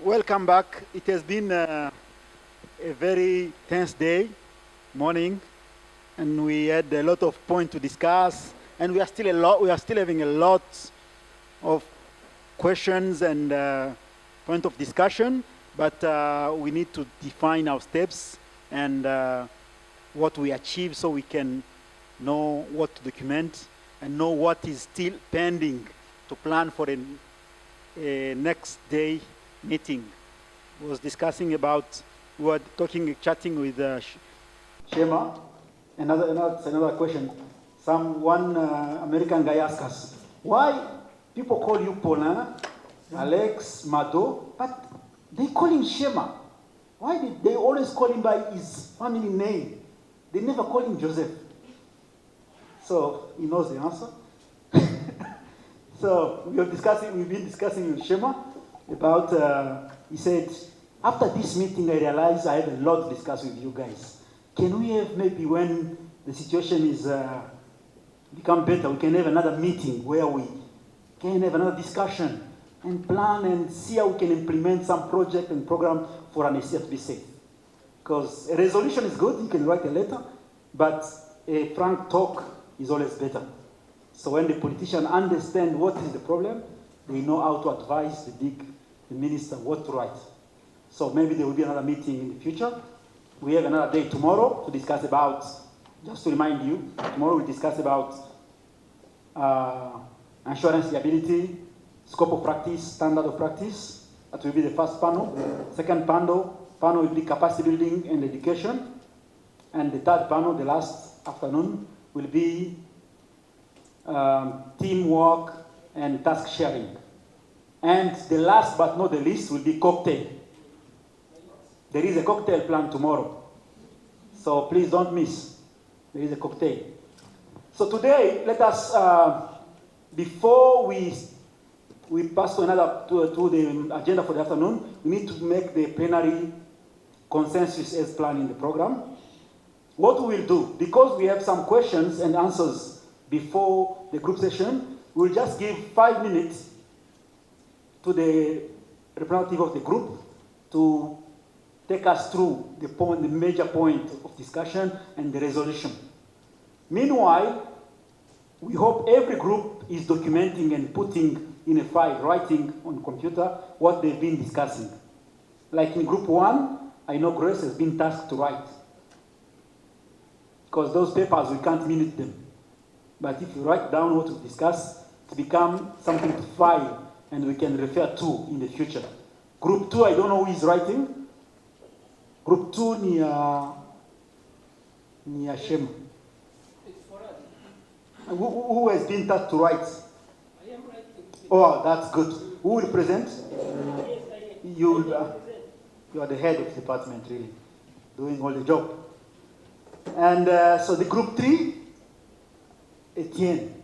Welcome back. It has been a very tense day, morning, and we had a lot of points to discuss, and we are still having a lot of questions and point of discussion, but we need to define our steps and what we achieve so we can know what to document and know what is still pending to plan for a next day meeting. Was discussing about, we were chatting with Shema. Another question. One American guy asked us, why people call you Paulin, Alex, Mado, but they call him Shema? Why did they always call him by his family name? They never call him Joseph. So he knows the answer. So we've been discussing with Shema about, he said, after this meeting, I realized I have a lot to discuss with you guys. Can we have maybe when the situation is become better, we can have another meeting where we can have another discussion and plan and see how we can implement some project and program for ANAESTHESIA to be safe. Because a resolution is good, you can write a letter, but a frank talk is always better. So when the politicians understand what is the problem, they know how to advise the minister what to write. So maybe there will be another meeting in the future. We have another day tomorrow to discuss about, just to remind you, tomorrow we'll discuss about insurance liability, scope of practice, standard of practice. That will be the first panel. Second panel will be capacity building and education. And the third panel, the last afternoon, will be teamwork and task sharing. And the last but not the least will be cocktail. There is a cocktail planned tomorrow. So please don't miss. There is a cocktail. So today, let us, before we pass to the agenda for the afternoon, we need to make the plenary consensus as planned in the program. What we will do, because we have some questions and answers before the group session, we'll just give 5 minutes to the representative of the group to take us through the major point of discussion and the resolution. Meanwhile, we hope every group is documenting and putting in a file, writing on computer what they've been discussing. Like in group 1, I know Grace has been tasked to write. Because those papers, we can't minute them. But if you write down what we discuss, it becomes something to file and we can refer to in the future. Group 2, I don't know who is writing. Group 2 ni Hashem. Who has been tasked to write? I am writing. Oh, that's good. Who will present? Yes, I am. You are the head of the department, really, doing all the job. And so the group 3, Etienne.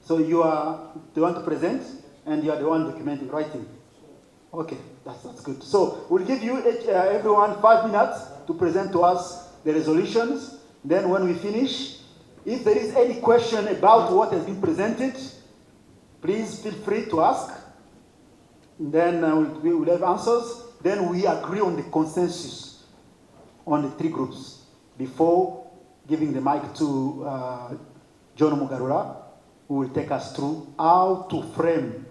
So you are the one to present, and you are the one documenting, writing. Okay, that's good. So we'll give you everyone 5 minutes to present to us the resolutions. Then when we finish, if there is any question about what has been presented, please feel free to ask. And then we will have answers. Then we agree on the consensus on the 3 groups before giving the mic to John Mugarura, who will take us through how to frame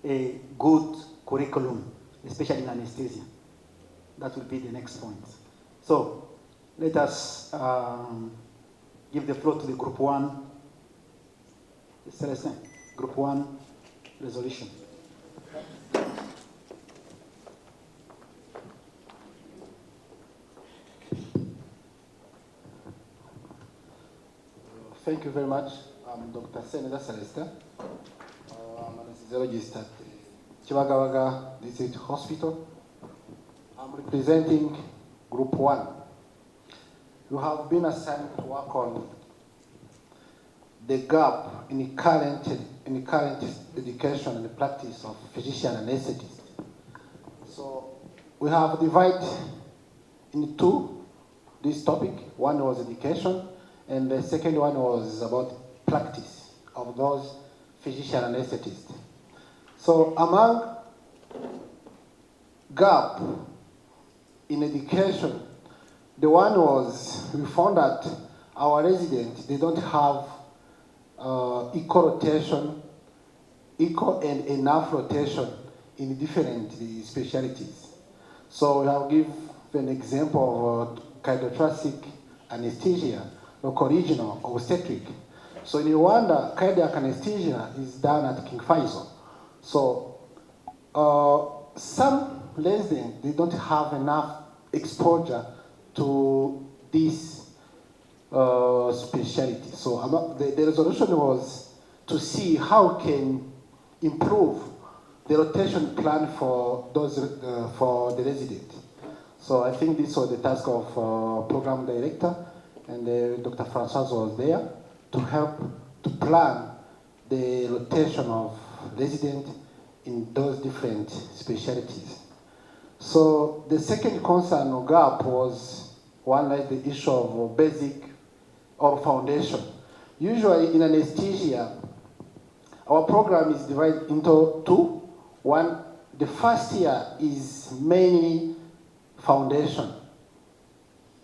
a good curriculum, especially in anesthesia. That will be the next point. So let us give the floor to the group 1. Celestin, group 1 resolution. Thank you very much. I'm Dr. Senator Celeste. I'm an anesthesiologist at Chibagawaga District Hospital. I'm representing Group 1. You have been assigned to work on the gap in the current education and the practice of physician anesthetist. So we have divided into two this topic. One was education, and the second one was about practice of those physician anesthetists. So among gap in education, the one was, we found that our residents, they don't have equal rotation, equal and enough rotation in different specialties. So I'll give an example of cardiothoracic anesthesia, local regional obstetric. So in Rwanda, cardiac anesthesia is done at King Faisal. So some residents, they don't have enough exposure to this specialty. So the resolution was to see how can improve the rotation plan for those for the resident. So I think this was the task of program director, and Dr. Francois was there to help to plan the rotation of resident in those different specialties. So the second concern or gap was one like the issue of basic or foundation. Usually in anesthesia, our program is divided into two. One, the first year is mainly foundation,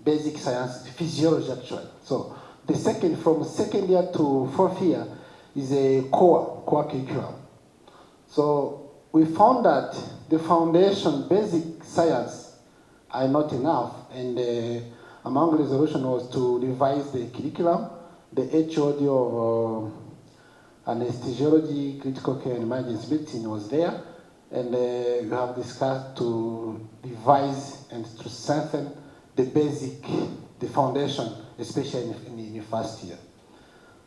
basic science, physiology actually. So the second, from second year to fourth year, is a core curriculum. So we found that the foundation, basic science are not enough, and among the resolution was to revise the curriculum. The HOD of anesthesiology, critical care and emergency medicine was there, and we have discussed to revise and to strengthen the basic, the foundation, especially in the first year.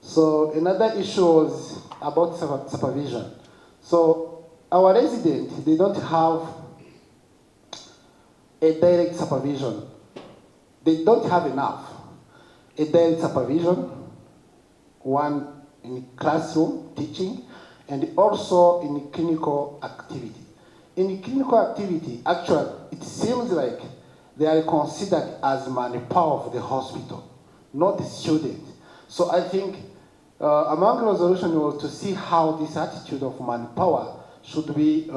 So another issue was about supervision. So our residents, they don't have a direct supervision. They don't have enough. A direct supervision, one in classroom teaching, and also in clinical activity. In clinical activity, actually, it seems like they are considered as manpower of the hospital, not the student. So I think among the resolution was to see how this attitude of manpower should be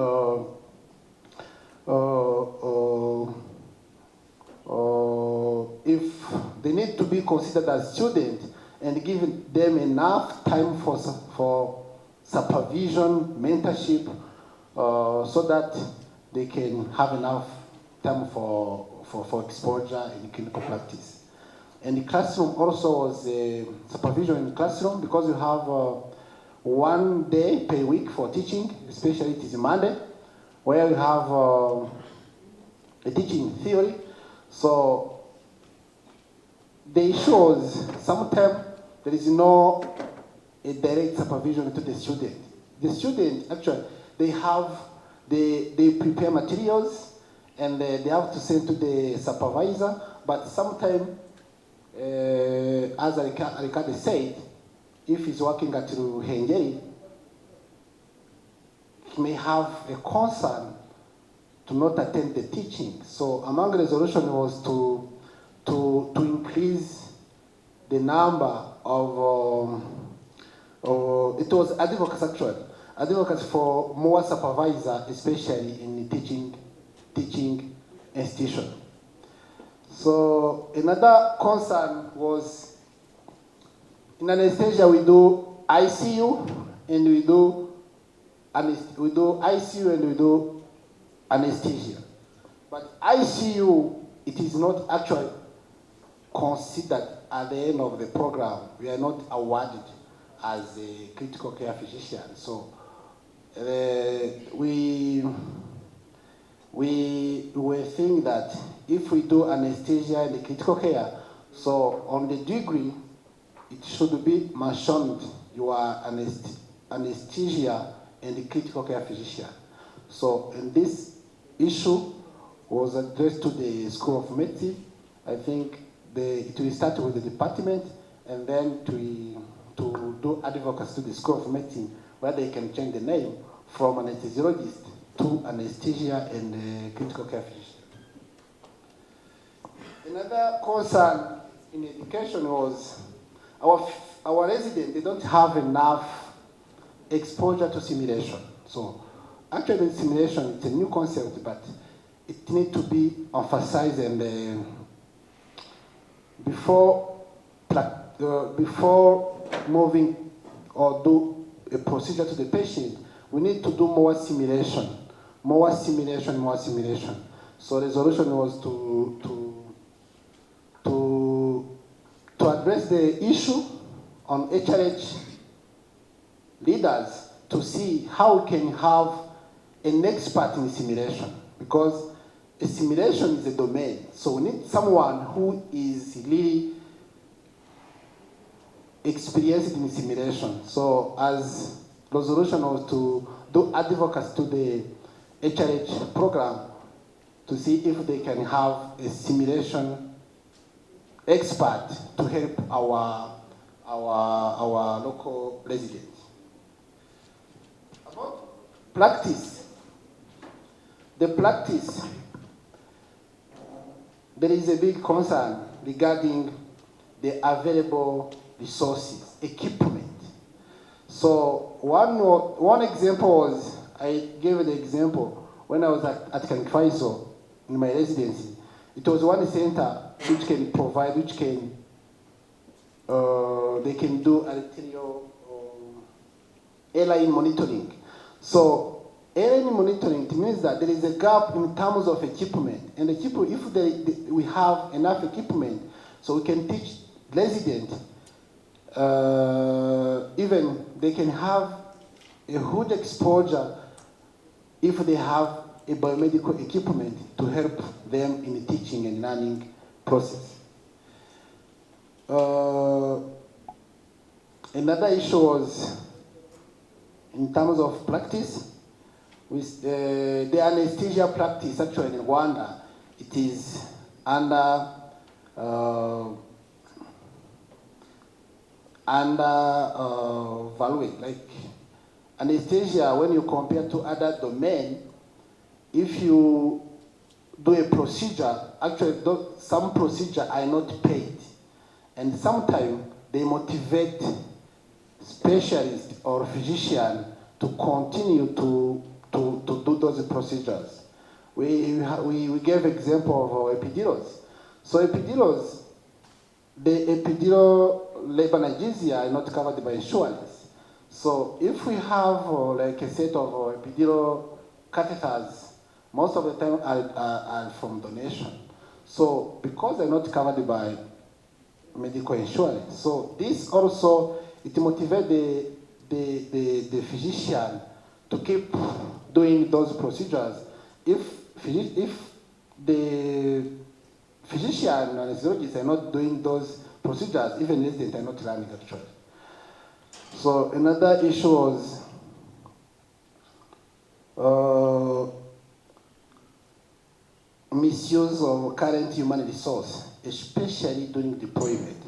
if they need to be considered as students and give them enough time for supervision, mentorship, so that they can have enough time for exposure in clinical practice. And the classroom also was supervision in the classroom, because you have 1 day per week for teaching, especially it is Monday, where you have a teaching theory. So the issue was sometimes there is no a direct supervision to the student. The student, actually, they prepare materials and they have to send to the supervisor, but sometimes, as Ricardo said, if he's working at Ruhengeri, he may have a concern to not attend the teaching. So among the resolution was to increase the number of, it was advocates actually, advocates for more supervisor, especially in the teaching institution. So another concern was, in anesthesia we do ICU and we do ICU and we do anesthesia. But ICU, it is not actually considered at the end of the program. We are not awarded as a critical care physician. So we were thinking that if we do anesthesia and the critical care, so on the degree, it should be mentioned you are anesthesia and critical care physician. So, and this issue was addressed to the School of Medicine. I think it will start with the department and then to do advocacy to the School of Medicine where they can change the name from anesthesiologist to anesthesia and critical care physician. Another concern in education was our residents, they don't have enough exposure to simulation. So actually simulation, it's a new concept, but it needs to be emphasized, and before moving or do a procedure to the patient, we need to do more simulation. So the solution was to address the issue on HRH leaders to see how we can have an expert in simulation, because a simulation is a domain. So we need someone who is really experienced in simulation. So as the solution was to do advocacy to the HRH program to see if they can have a simulation expert to help our local residents. About practice, the practice, there is a big concern regarding the available resources, equipment. So one example was, I gave the example when I was at Kankaiso in my residency. It was one center which can provide, they can do arterial airline monitoring. So airline monitoring, it means that there is a gap in terms of equipment. And if we have enough equipment, so we can teach residents, even they can have a huge exposure if they have a biomedical equipment to help them in the teaching and learning process. Another issue was in terms of practice, with the anesthesia practice actually in Rwanda, it is under valued. Like anesthesia, when you compare to other domains, if you do a procedure, actually some procedures are not paid. And sometimes they motivate specialists or physicians to continue to do those procedures. We gave example of our epidurals. So epidurals, the epidural labor analgesia are not covered by insurance. So if we have like a set of epidural catheters, most of the time are from donation. So because they're not covered by medical insurance, so this also, it motivates the physician to keep doing those procedures. If the physician and anesthesiologists are not doing those procedures, even residents are not learning actually. So another issue was misuse of current human resource, especially during deployment.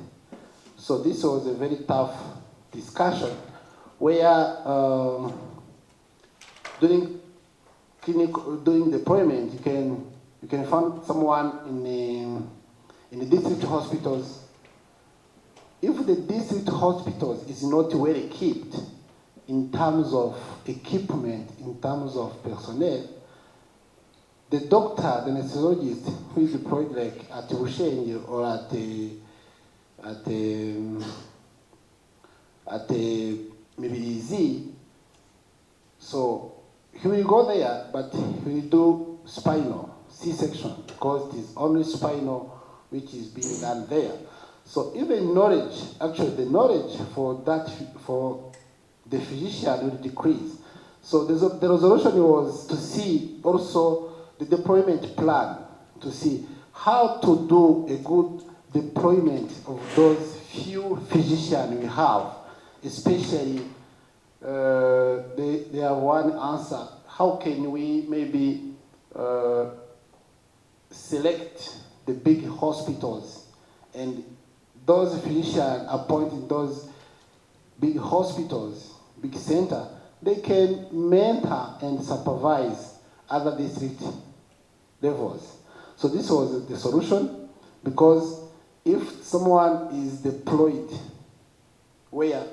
So this was a very tough discussion where during deployment you can find someone in the district hospitals. If the district hospitals is not well equipped in terms of equipment, in terms of personnel, the doctor, the anesthesiologist who is deployed like at Ushenyi or at maybe Z, so he will go there, but he will do spinal, C-section, because it is only spinal which is being done there. So even knowledge, actually the knowledge for the physician will decrease. So the resolution was to see also the deployment plan, to see how to do a good deployment of those few physicians we have, especially they have one answer. How can we maybe select the big hospitals and those physicians appointed those big hospitals, big center, they can mentor and supervise other district levels. So this was the solution, because if someone is deployed where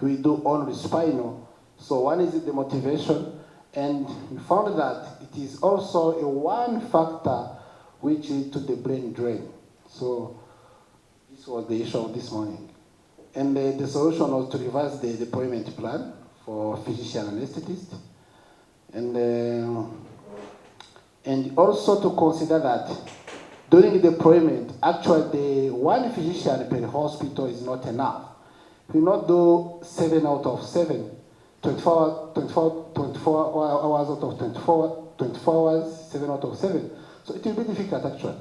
we do only spinal, so one is the motivation, and we found that it is also a one factor which leads to the brain drain. So this was the issue of this morning. And the solution was to revise the deployment plan for physician anesthetist, and also to consider that during deployment, actually the one physician per hospital is not enough. We not do 7 out of 7, 24 hours out of 24 hours, 7 out of 7. So it will be difficult actually.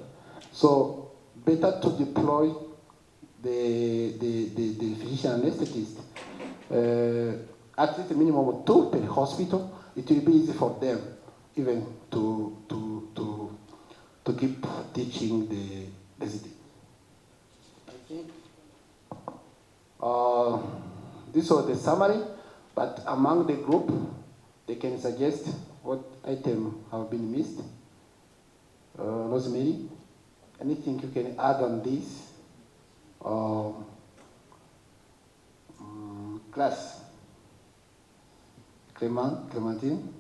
So better to deploy the physician anesthetist, at least a minimum of 2 per hospital. It will be easy for them even to keep teaching the resident. I think this was the summary, but among the group, they can suggest what items have been missed. Rosemary, anything you can add on this? Class. Clementine?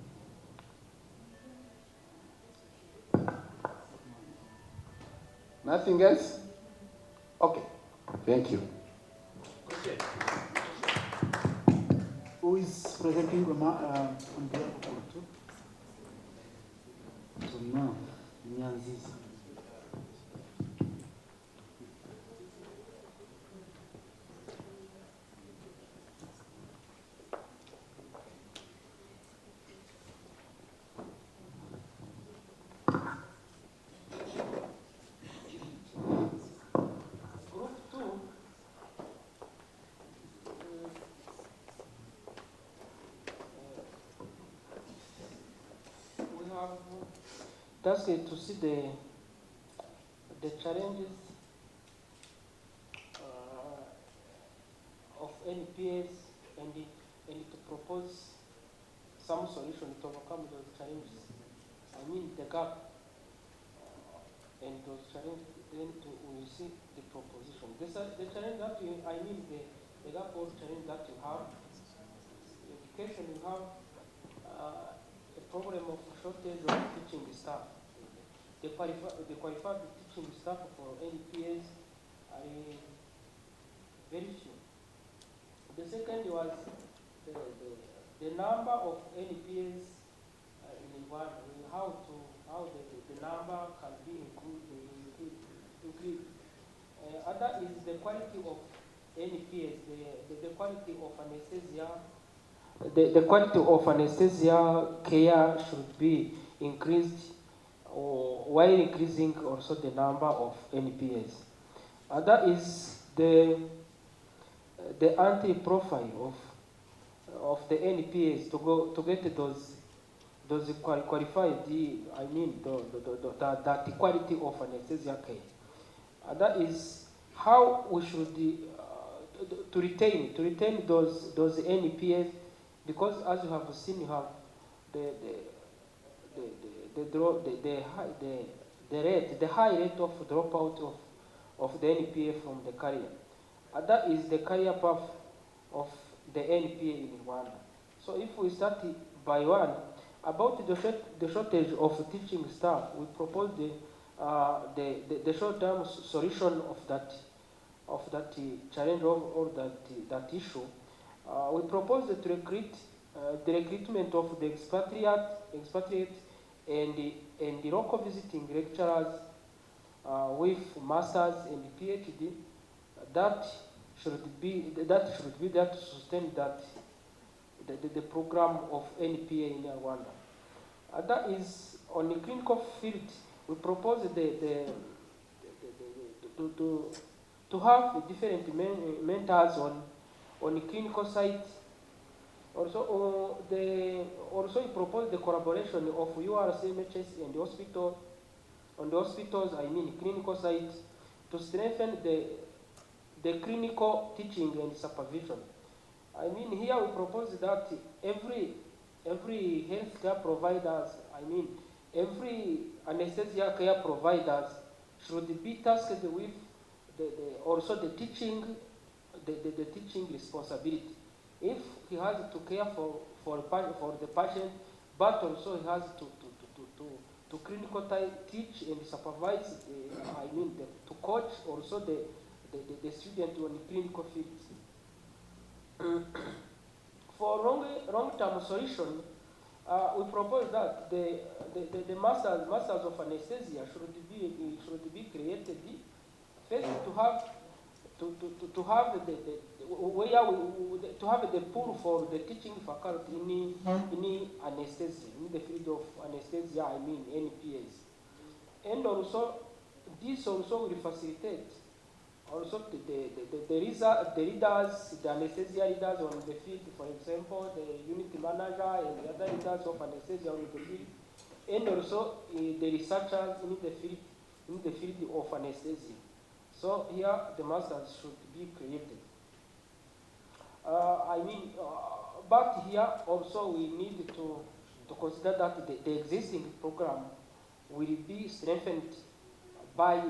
Nothing else? Okay, thank you. Who is presenting on behalf of Group 2? No, Nyanzizi. Tasked to see the challenges of NPS and to propose some solution to overcome those challenges. I mean the gap and those challenges. Then we see the proposition. The challenge that the gap or challenge that you have. Education, you have a problem of shortage of teaching staff. The qualified teaching staff for NPS are very few. The second was the number of NPS in Rwanda, how the number can be increased. Other is the quality of NPS, the quality of anesthesia. The quality of anesthesia care should be increased, while increasing also the number of NPS. Other is the anti-profile of the NPS to get those qualified. I mean that quality of anesthesia care. That is how we should to retain those NPS, because as you have seen, you have the high rate of dropout of the NPA from the career. And that is the career path of the NPA in Rwanda. So if we start by one, about the shortage of teaching staff, we propose the short-term solution of that challenge or that issue. We propose to recruit the recruitment of the expatriate and the local visiting lecturers with masters and PhD. That should be that to sustain the program of NPA in Rwanda. That is on the clinical field. We propose to have different mentors on clinical site. Also, also he proposed the collaboration of URCMHS and hospital, on the hospitals, I mean clinical sites, to strengthen the clinical teaching and supervision. I mean, here we propose that every healthcare providers, I mean, every anesthesia care providers should be tasked with also the teaching, the teaching responsibility. If he has to care for the patient, but also he has to clinical teach and supervise, I mean, to coach also the student on the clinical fields. For long-term solution, we propose that the masters of anesthesia should be created. First, to have the pool for the teaching faculty in anesthesia, in the field of anesthesia, I mean NPAs, and also this also will facilitate also the leaders, the anesthesia leaders on the field, for example, the unit manager and the other leaders of anesthesia on the field, and also the researchers in the field of anesthesia. So here the masters should be created. But here also we need to consider that the existing program will be strengthened by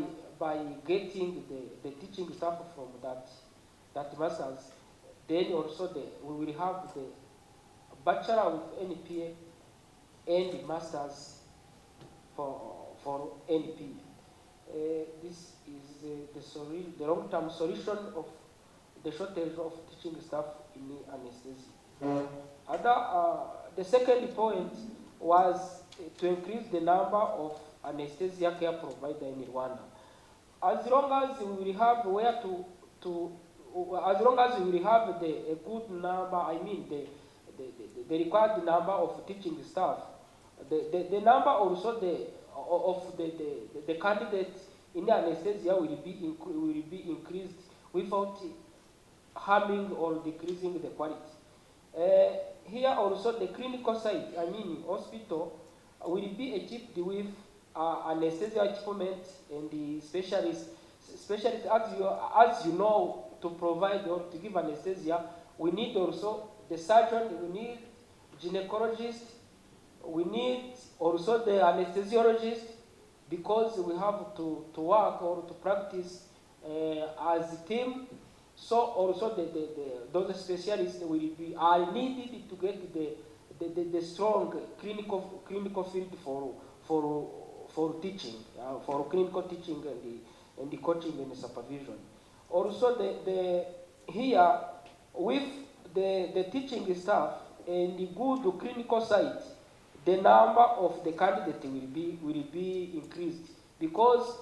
getting the teaching staff from that masters. Then also we will have the bachelor with NPA and masters for NP. This is the long-term solution of the shortage of teaching staff in anesthesia. The second point was to increase the number of anesthesia care providers in Rwanda. As long as we will have as long as we will have a good number, I mean the required number of teaching staff, the number also of the candidates in the anesthesia will be increased without harming or decreasing the quality. Here also the clinical site, I mean hospital, will be equipped with anesthesia equipment and the specialists. As you know, to provide or to give anesthesia, we need also the surgeon, we need gynecologist, we need also the anesthesiologist, because we have to work or to practice as a team. So also those specialists are needed to get the strong clinical field for teaching, for clinical teaching and the coaching and the supervision. Also here with the teaching staff and the good clinical site, the number of the candidate will be increased, because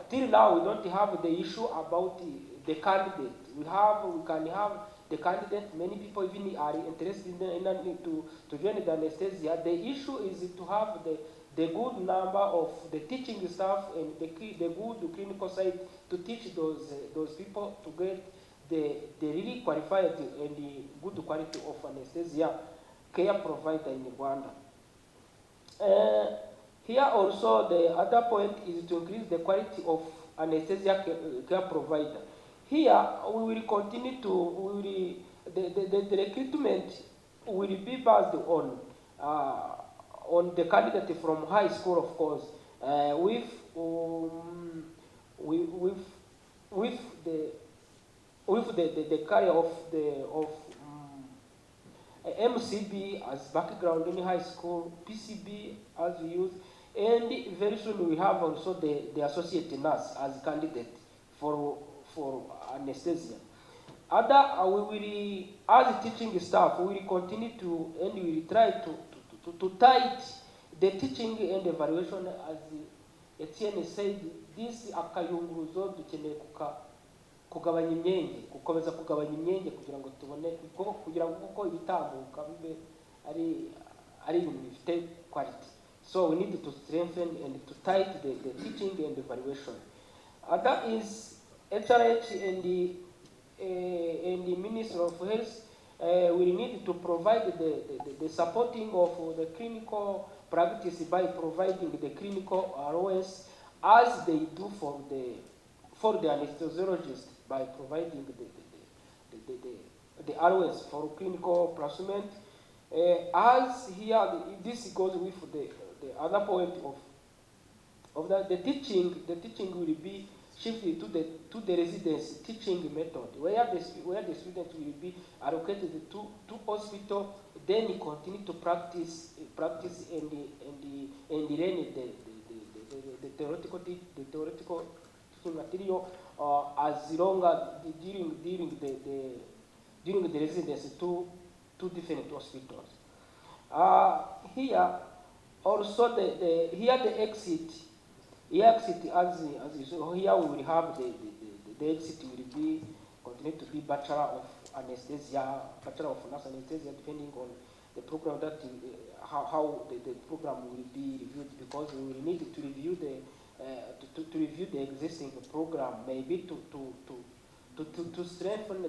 till now we don't have the issue about the candidate. We can have the candidate. Many people even are interested to join the anesthesia. The issue is to have the good number of the teaching staff and the good clinical site to teach those people to get the really qualified and the good quality of anesthesia care provider in Rwanda. Here also the other point is to increase the quality of anesthesia care provider. Here we will continue the recruitment will be based on the candidate from high school, of course, with the carrier of MCB as background in high school, PCB as we use, and very soon we have also the associate nurse as candidate for anesthesia. We will, as teaching staff, we will continue and we will try to tight the teaching and evaluation. As Etienne said, this akayunguruzo dukeneye kugabanya imyenge, gukomeza kugabanya imyenge kugira ngo tubone kugira ngo uko ibitambuka bibe ari ibintu bifite quality. So we need to strengthen and to tight the teaching and evaluation. That is HRH and the Ministry of Health will need to provide the supporting of the clinical practice by providing the clinical ROS as they do for the anesthesiologist by providing the ROS for clinical placement. As here, this goes with the other point of the teaching will be shifted to the residence teaching method, where the student will be allocated to hospital, then continue to practice and learn the theoretical teaching material as long as during the residence to different hospitals. Here also the exit. Exit as so here we will have the exit will be continue to be Bachelor of Anesthesia, Bachelor of Nurse Anesthesia, depending on the program that how the program will be reviewed, because we will need to review to review the existing program, maybe to strengthen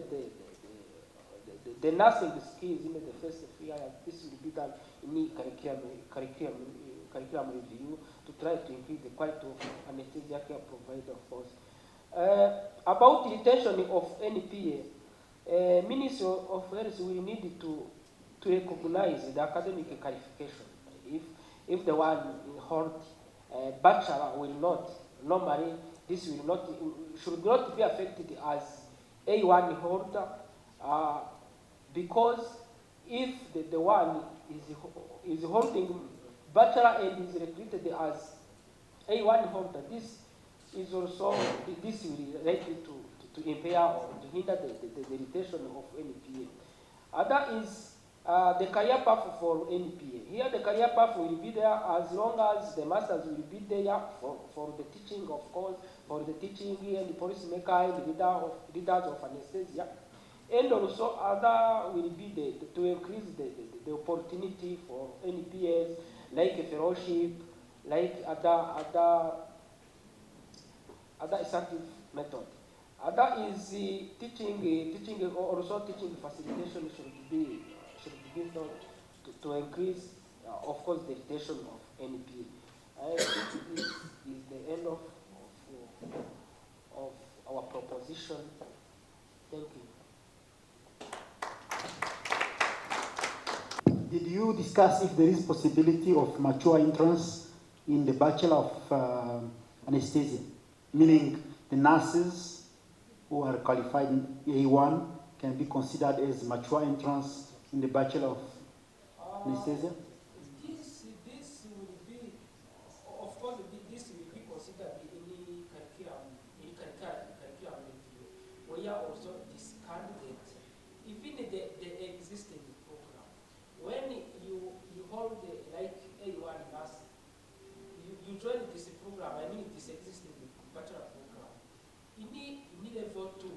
the nursing skills in the first year. This will be done in curriculum review to try to increase the quality of anesthesia care provider, of course. About retention of NPA, Ministry of Health will need to recognize the academic qualification. If the one hold bachelor will not, normally this will not, should not be affected as A1 holder, because if the one is holding bachelor and is recruited as A1 holder, this is also, this will likely to impair or to hinder the retention of NPA. Other is the career path for NPA. Here the career path will be there as long as the masters will be there for the teaching, of course, for the teaching and the policymaker and the leaders of anesthesia. And also other will be to increase the opportunity for NPAs, like a fellowship, like other assertive method. Other is teaching also teaching facilitation should be given to increase, of course, the retention of NPA. I think this is the end of our proposition. Thank you. Did you discuss if there is possibility of mature entrance in the Bachelor of Anesthesia, meaning the nurses who are qualified in A1 can be considered as mature entrance in the Bachelor of Anesthesia? This will be, of course, this will be considered in the curriculum review, where also this candidate, even the existing program, when you hold like A1 nurse, you join this program, I mean this existing bachelor program, in level 2,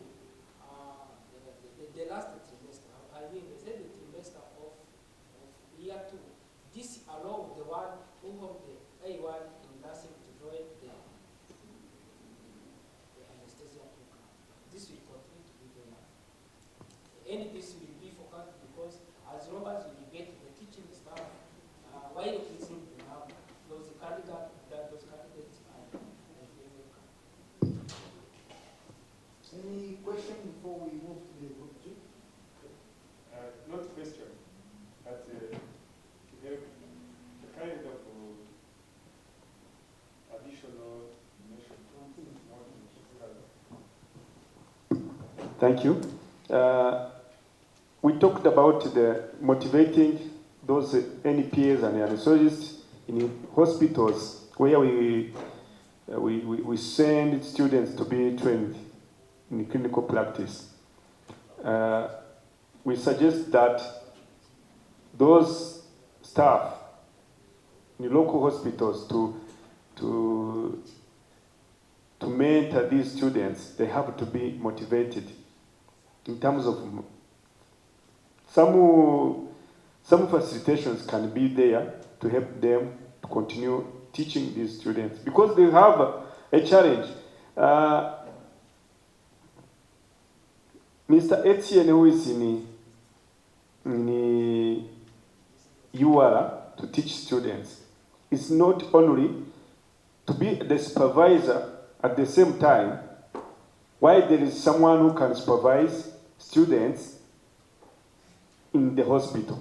the last trimester, I mean the third trimester of year 2, this allows the one who hold the A1 in nursing to join the anesthesia program. This will continue to be there. And this will be focused because as long as you get the teaching staff, while increasing the number, those candidates are welcome. Any question before we move to the group 2? Not question, but we have a kind of additional information. Thank you. We talked about the motivating those NPAs and anesthesiologists in hospitals where we send students to be trained in clinical practice. We suggest that those staff in local hospitals to mentor these students, they have to be motivated in terms of some facilitations can be there to help them to continue teaching these students, because they have a challenge. Mr. Etienne, who is in UR to teach students, is not only to be the supervisor at the same time, why there is someone who can supervise students in the hospital.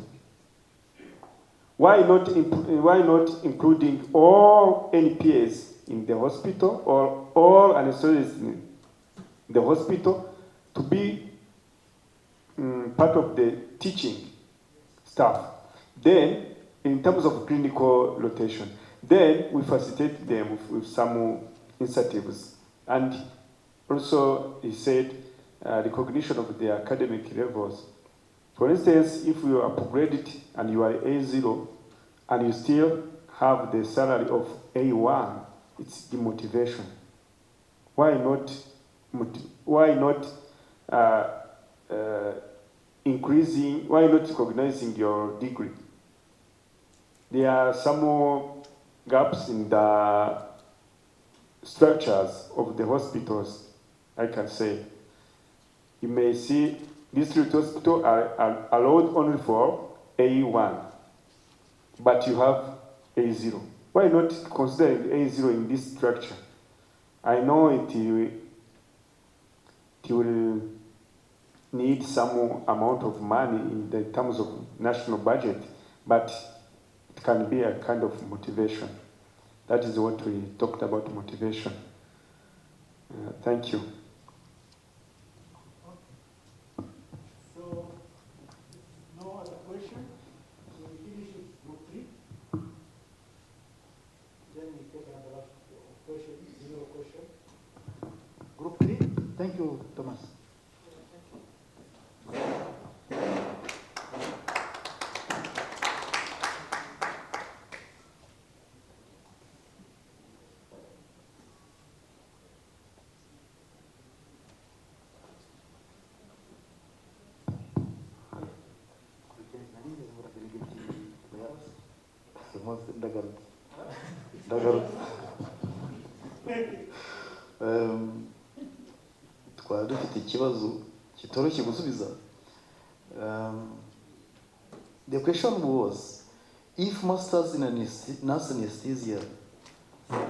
Why not including all NPAs in the hospital or all anesthesiologists in the hospital to be part of the teaching staff? Then, in terms of clinical rotation, then we facilitate them with some incentives. And also, he said, recognition of the academic levels. For instance, if you are upgraded and you are A0 and you still have the salary of A1, it's demotivation. Why not recognizing your degree? There are some more gaps in the structures of the hospitals, I can say. You may see district hospitals are allowed only for A1, but you have A0. Why not consider A0 in this structure? I know it will need some amount of money in the terms of national budget, but it can be a kind of motivation. That is what we talked about, motivation. Thank you. So, no other question? So we finish with group 3. Then we take another question, 0 question. Group 3, thank you, Thomas. twari dufite ikibazo kitoroshye gusubiza. The question was, if masters in nurse anesthesia,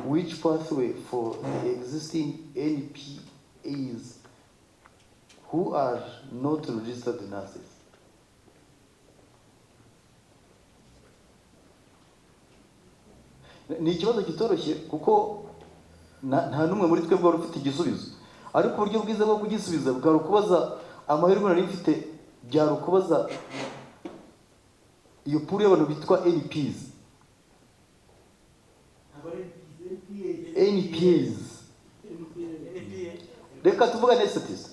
which pathway for the existing NPAs who are not registered nurses? Ni ikibazo kitoroshye kuko nta n'umwe muri twebwe wari ufite igisubizo, ariko uburyo bwiza bwo kugisubiza bwari ukubaza amahirwe nari mfite, byari ukubaza iyo puri y'abantu bitwa NPAs. Reka tuvuga anesthetists.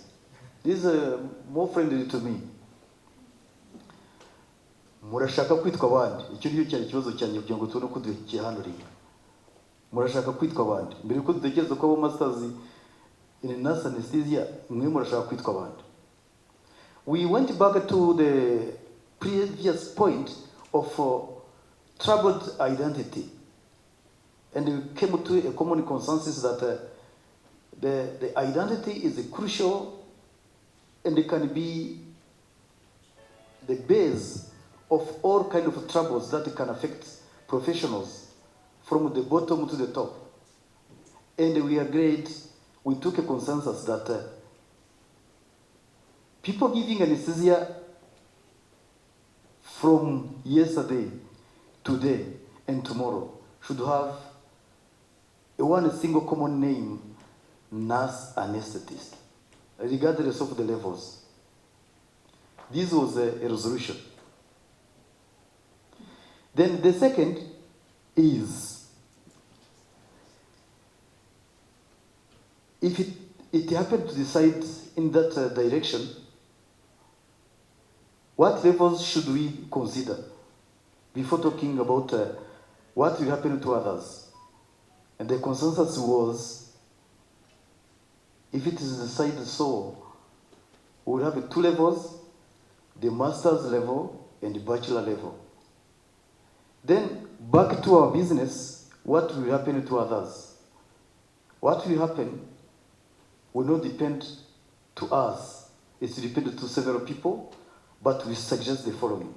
This is more friendly to me. Murashaka kwitwa abandi, icyo niyo cyari ikibazo cyanjye kugira ngo tubone uko dukihanuringa. Murashaka kwitwa abandi, mbere yuko dutekereza ko abo masters in nurse anesthesia mwe murashaka kwitwa abandi. We went back to the previous point of troubled identity, and we came to a common consensus that the identity is crucial and it can be the base of all kind of troubles that can affect professionals from the bottom to the top. And we agreed, we took a consensus that people giving anesthesia from yesterday, today, and tomorrow should have one single common name, nurse anesthetist, regardless of the levels. This was a resolution. Then the second is, if it happened to decide in that direction, what levels should we consider before talking about what will happen to others? And the consensus was, if it is decided so, we will have 2 levels, the master's level and the bachelor level. Then, back to our business, what will happen to others? What will happen will not depend to us. It's dependent to several people, but we suggest the following.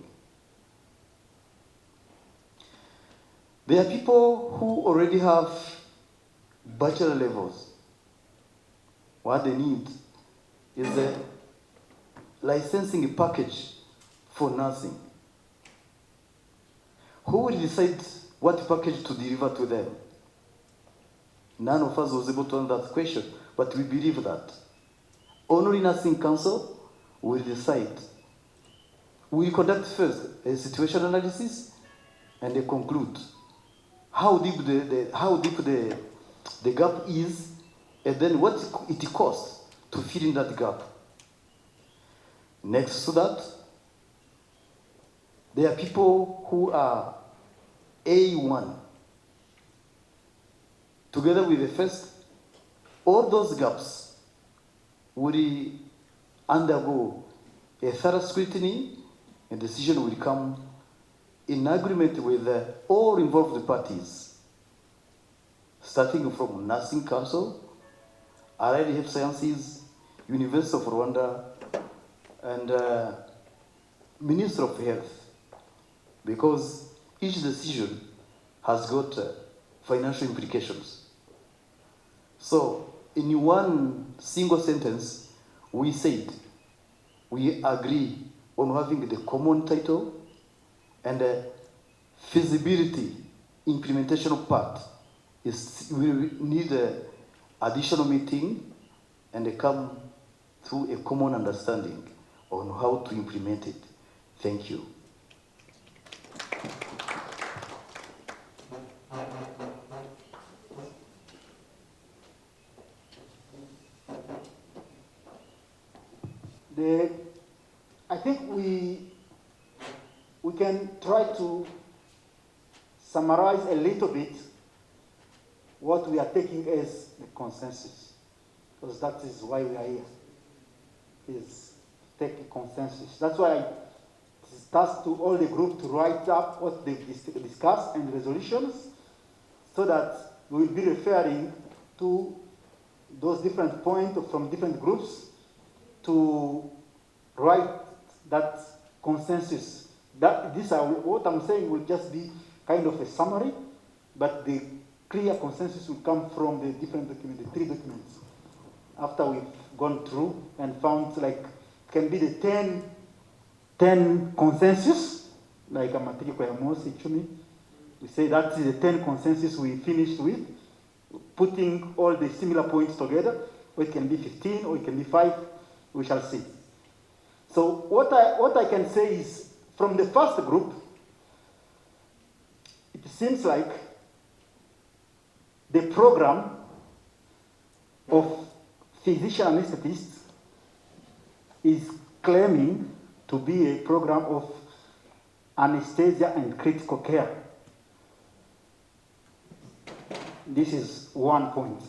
There are people who already have bachelor levels. What they need is a licensing package for nursing. Who will decide what package to deliver to them? None of us was able to answer that question, but we believe that only Nursing Council will decide. We conduct first a situation analysis and they conclude how deep the gap is, and then what it costs to fill in that gap. Next to that, there are people who are A1. Together with the first, all those gaps will undergo a thorough scrutiny, and decision will come in agreement with all involved parties, starting from Nursing Council, Allied Health Sciences, University of Rwanda, and Minister of Health, because each decision has got financial implications. So, in one single sentence, we said we agree on having the common title and the feasibility implementation part is we need an additional meeting and come to a common understanding on how to implement it. Thank you. I think we can try to summarize a little bit what we are taking as the consensus, because that is why we are here, is to take a consensus. That's why it's tasked to all the group to write up what they discuss and resolutions, so that we will be referring to those different points from different groups to write that consensus. What I'm saying will just be kind of a summary, but the clear consensus will come from the different documents, the 3 documents. After we've gone through and found, like, can be the 10 consensus, like a matriko ya Mose Ichumi. We say that is the 10 consensus we finished with, putting all the similar points together, or it can be 15, or it can be 5, we shall see. So what I can say is, from the first group, it seems like the program of physician anesthetists is claiming to be a program of anesthesia and critical care. This is one point.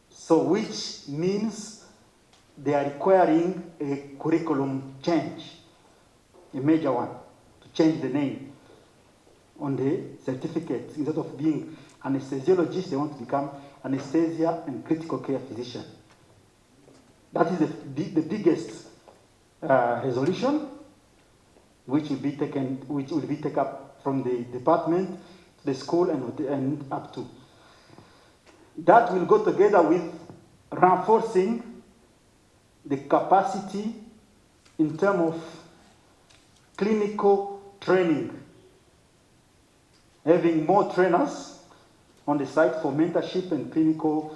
So which means they are requiring a curriculum change, a major one, to change the name on the certificate. Instead of being anesthesiologist, they want to become anesthesia and critical care physician. That is the biggest resolution, which will be taken up from the department, the school, and up to. That will go together with reinforcing the capacity in terms of clinical training, having more trainers on the site for mentorship and clinical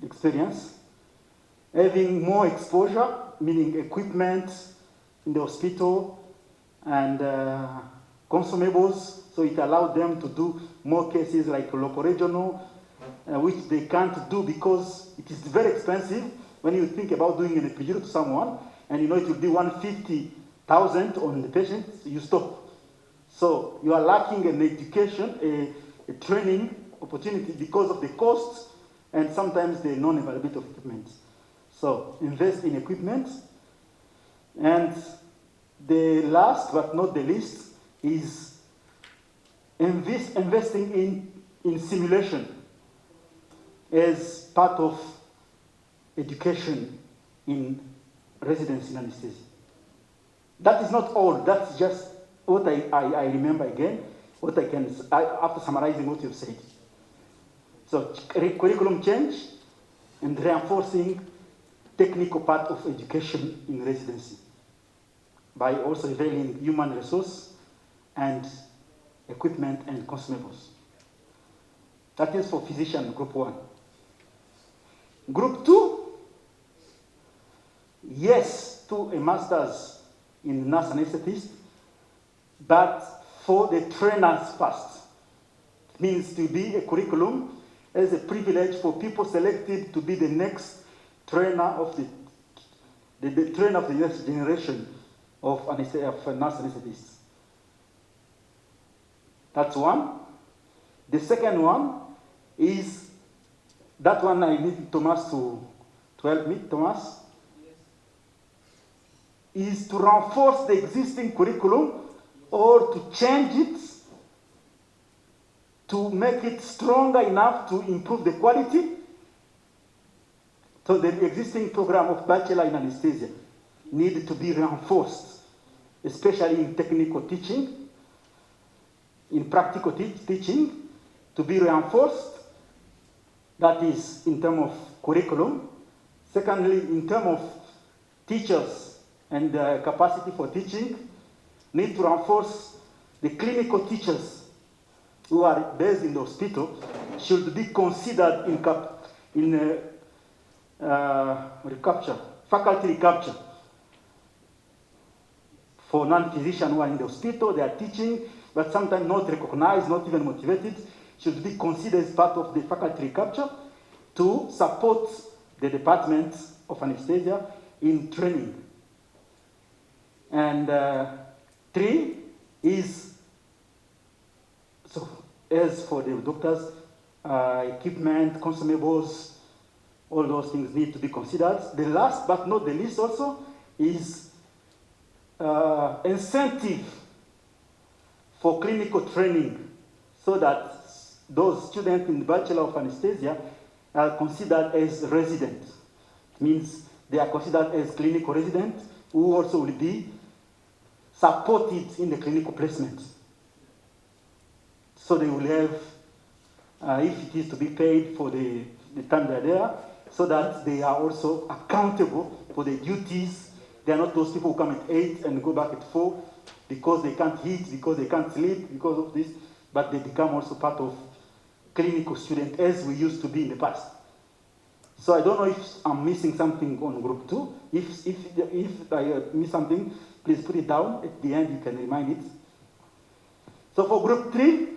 experience, having more exposure, meaning equipment in the hospital and consumables, so it allowed them to do more cases like local regional, which they can't do because it is very expensive. When you think about doing an epidural to someone, and you know it will be 150,000 on the patient, you stop. So you are lacking an education, a training opportunity because of the costs and sometimes the non-availability of equipment. So invest in equipment. And the last but not the least is investing in simulation. as part of education in residency in anesthesia. That is not all, that's just what I remember again, what I can, after summarizing what you've said. So curriculum change and reinforcing technical part of education in residency by also availing human resource and equipment and consumables. That is for physician, group 1. Group 2, yes to a master's in nurse anesthetist, but for the trainers first. It means to be a curriculum as a privilege for people selected to be the next trainer of the trainer of the next generation of nurse anesthetists. That's one. The second one is, that one I need Thomas to help me. Thomas? Yes. Is to reinforce the existing curriculum or to change it to make it stronger enough to improve the quality. So the existing program of bachelor in anesthesia needed to be reinforced, especially in technical teaching, in practical teaching, to be reinforced. That is in terms of curriculum. Secondly, in terms of teachers and capacity for teaching, need to reinforce the clinical teachers who are based in the hospital should be considered in recapture, faculty recapture. For non-physicians who are in the hospital, they are teaching, but sometimes not recognized, not even motivated, should be considered as part of the faculty recapture to support the department of anesthesia in training. And 3 is, so as for the doctors, equipment, consumables, all those things need to be considered. The last but not the least also is incentive for clinical training so that those students in the Bachelor of Anesthesia are considered as resident. It means they are considered as clinical residents who also will be supported in the clinical placement. So they will have, if it is to be paid for the time they are there, so that they are also accountable for the duties. They are not those people who come at 8 and go back at 4 because they can't eat, because they can't sleep, because of this, but they become also part of clinical student as we used to be in the past. So I don't know if I'm missing something on group 2. If I miss something, please put it down. At the end, you can remind it. So for group 3,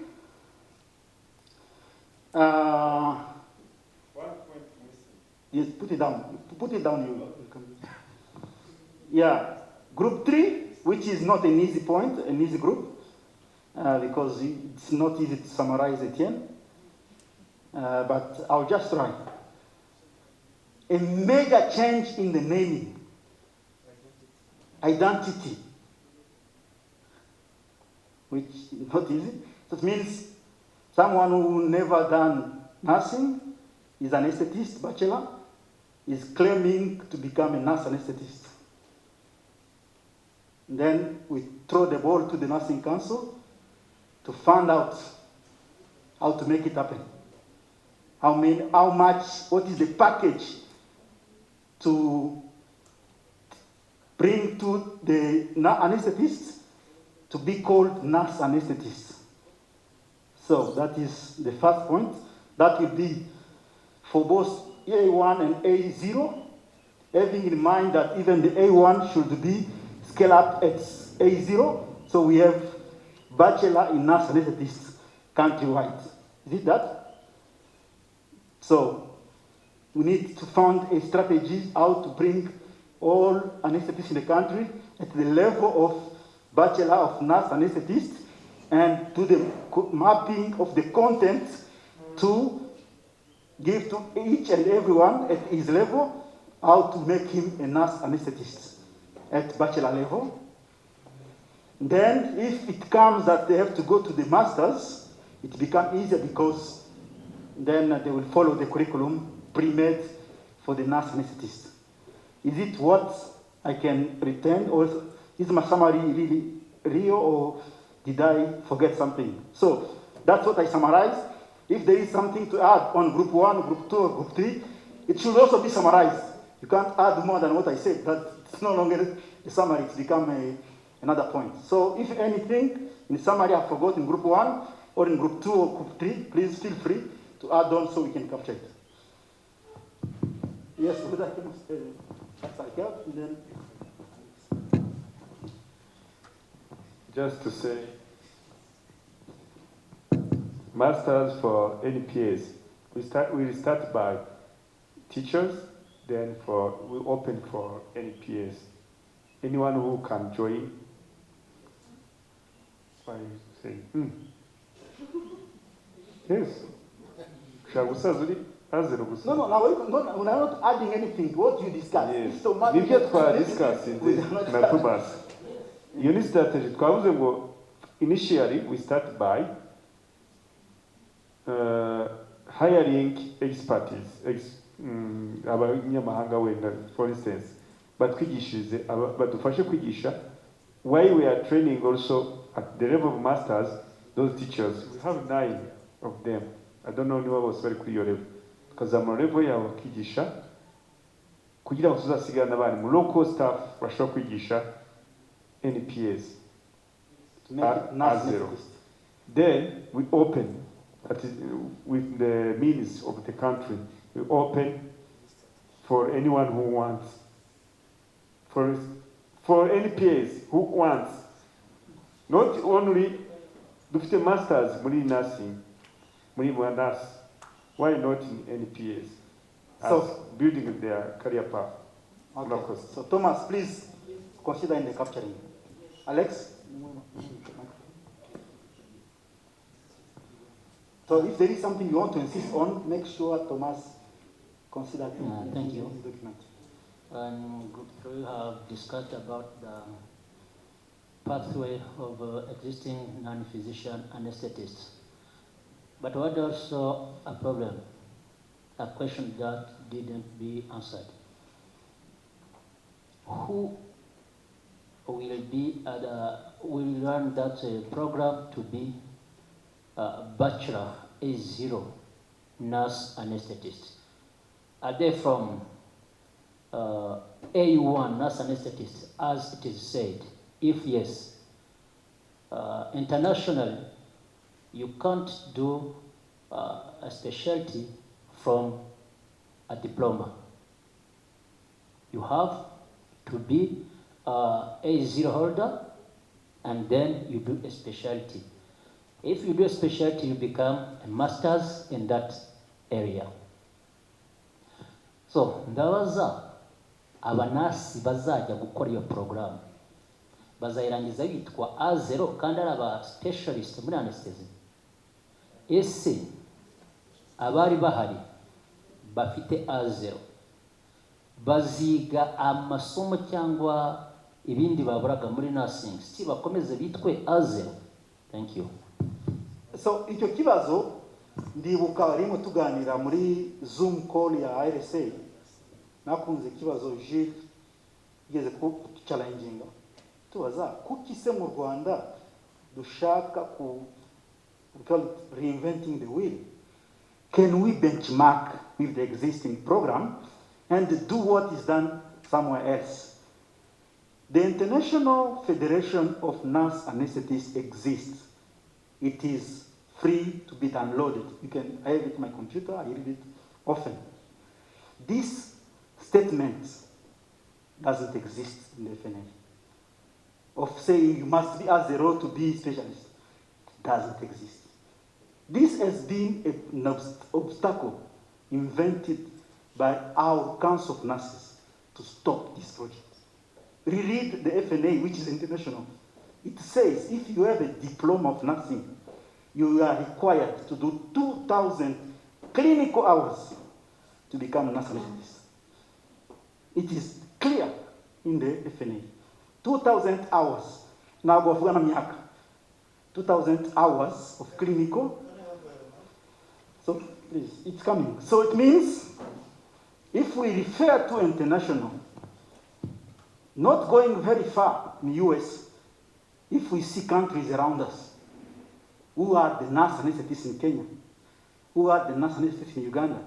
1 point missing. yes, put it down. Put it down. You can. Yeah, group 3, which is not an easy point, an easy group, because it's not easy to summarize it here. But I'll just try. A major change in the naming, identity, which is not easy. So it means someone who never done nursing is an anesthetist, bachelor, is claiming to become a nurse anesthetist. Then we throw the ball to the nursing council to find out how to make it happen. How much, what is the package to bring to the anesthetist to be called nurse anesthetist. So that is the first point. That will be for both A1 and A0, having in mind that even the A1 should be scaled up at A0, so we have bachelor in nurse anesthetist countrywide. Is it that? So we need to find a strategy how to bring all anesthetists in the country at the level of bachelor of nurse anesthetist and do the mapping of the content to give to each and everyone at his level how to make him a nurse anesthetist at bachelor level. Then if it comes that they have to go to the masters, it becomes easier because then they will follow the curriculum pre-made for the nurse anesthetist. Is it what I can retain, or is my summary really real, or did I forget something? So that's what I summarized. If there is something to add on group 1, group 2, or group 3, it should also be summarized. You can't add more than what I said, but it's no longer a summary, it's become another point. So if anything in summary I forgot in group 1 or in group 2 or group 3, please feel free to add on so we can capture it. Yes, with that, that's I help, and then Just to say, masters for NPS, we'll start by teachers, then we open for NPS. Anyone who can join. Why are you saying? Yes. Shall we say no, we're not adding anything to what you discussed. Yes. It's so much. We get to discuss in the Natubas. Unit strategy. Initially, we start by hiring expertise. Abanyamahanga wenda, for instance, badufashe kwigisha. While we are training also at the level of masters, those teachers, we have 9 of them. I don't know anyone was very clear level. Because I'm on level ya wakigisha, kugira ngo tuzasigana n'abandi mu local staff bashobora kwigisha NPS as zero. Then we open with the means of the country. We open for anyone who wants. For NPS who wants. Not only the masters muri nursing, muri nurse. Why not in NPS? So building their career path. Okay. So Thomas, please consider in the capturing. Alex? So if there is something you want to insist on, make sure Thomas consider in thank you. this document. And Group 3 have discussed about the pathway of existing non-physician anesthetists. But what also a problem, a question that didn't be answered. Who will run that program to be bachelor A0 nurse anesthetist? Are they from A1 nurse anesthetist, as it is said? If yes, internationally, you can't do a specialty from a diploma. You have to be A0 holder, and then you do a specialty. If you do a specialty, you become a master's in that area. So, ndabaza abanasi bazajya gukora iyo program bazayirangiza yitwa A0 kandi ari aba specialist muri anesthesia. Ese abari bahari bafite A0 baziga amasomo cyangwa ibindi baburaga muri nursing si bakomeze bitwe A0? Thank you. So icyo kibazo ndibuka barimo tuganira muri Zoom call ya RSA, nakunze kibazo Gilles igeze ku challenging tubaza kuki se mu Rwanda dushaka we call it reinventing the wheel. Can we benchmark with the existing program and do what is done somewhere else? The International Federation of Nurse Anesthetists exists. It is free to be downloaded. I have it on my computer, I read it often. This statement doesn't exist in the FNA. Of saying you must be A0 to be specialist. It doesn't exist. This has been an obstacle invented by our Council of Nurses to stop this project. Reread the FNA, which is international. It says if you have a diploma of nursing, you are required to do 2,000 clinical hours to become a nurse anesthetist. It is clear in the FNA. 2,000 hours. Now go for 2,000 hours of clinical. So Please, it's coming. So it means if we refer to international, not going very far in the US, if we see countries around us who are the nurse anesthetists in Kenya, who are the nurse anesthetists in Uganda,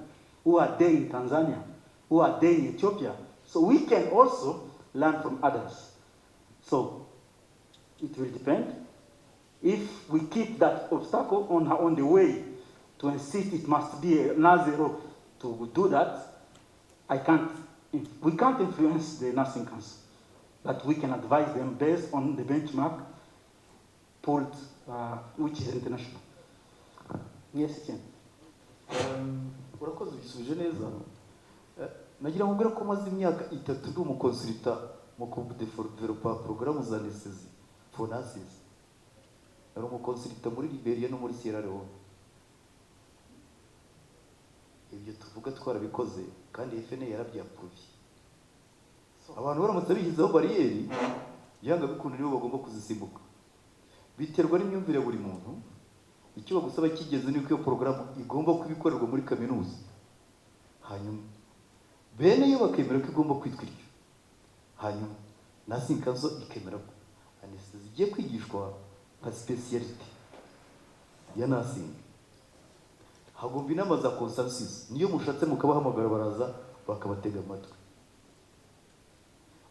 who are there in Tanzania, who are there in Ethiopia, so we can also learn from others. So it will depend. If we keep that obstacle on the way to insist it must be a zero to do that, we can't influence the nursing council, but we can advise them based on the benchmark pulled, which is international. Yes, Etienne. Urakoze ubisubije neza. Nagira ngo mbere ko maze imyaka 3 ndi umukonsulta mu kudevelopa porogaramu za anesthesia for nurses. Ari umukonsulta muri Liberia no muri Sierra Leone. Ibyo tuvuga twarabikoze kandi FNA yarabyapruvye. Abantu baramutse bigizeho bariyeri yanga bikunda nibo bagomba kuzisimbuka. Biterwa n'imyumvire buri muntu. Icyo bagusaba kigeze ni ko iyo porogaramu igomba kubikorerwa muri kaminuza. Hanyuma bene yo bakemera ko igomba kwitwa iryo. Hanyuma nursing council ikemera ko anesthesia igiye kwigishwa nka speciality ya nursing. Hagomba inama za consensus. Niyo mushatse mukabahamagara baraza bakabatega amatwi.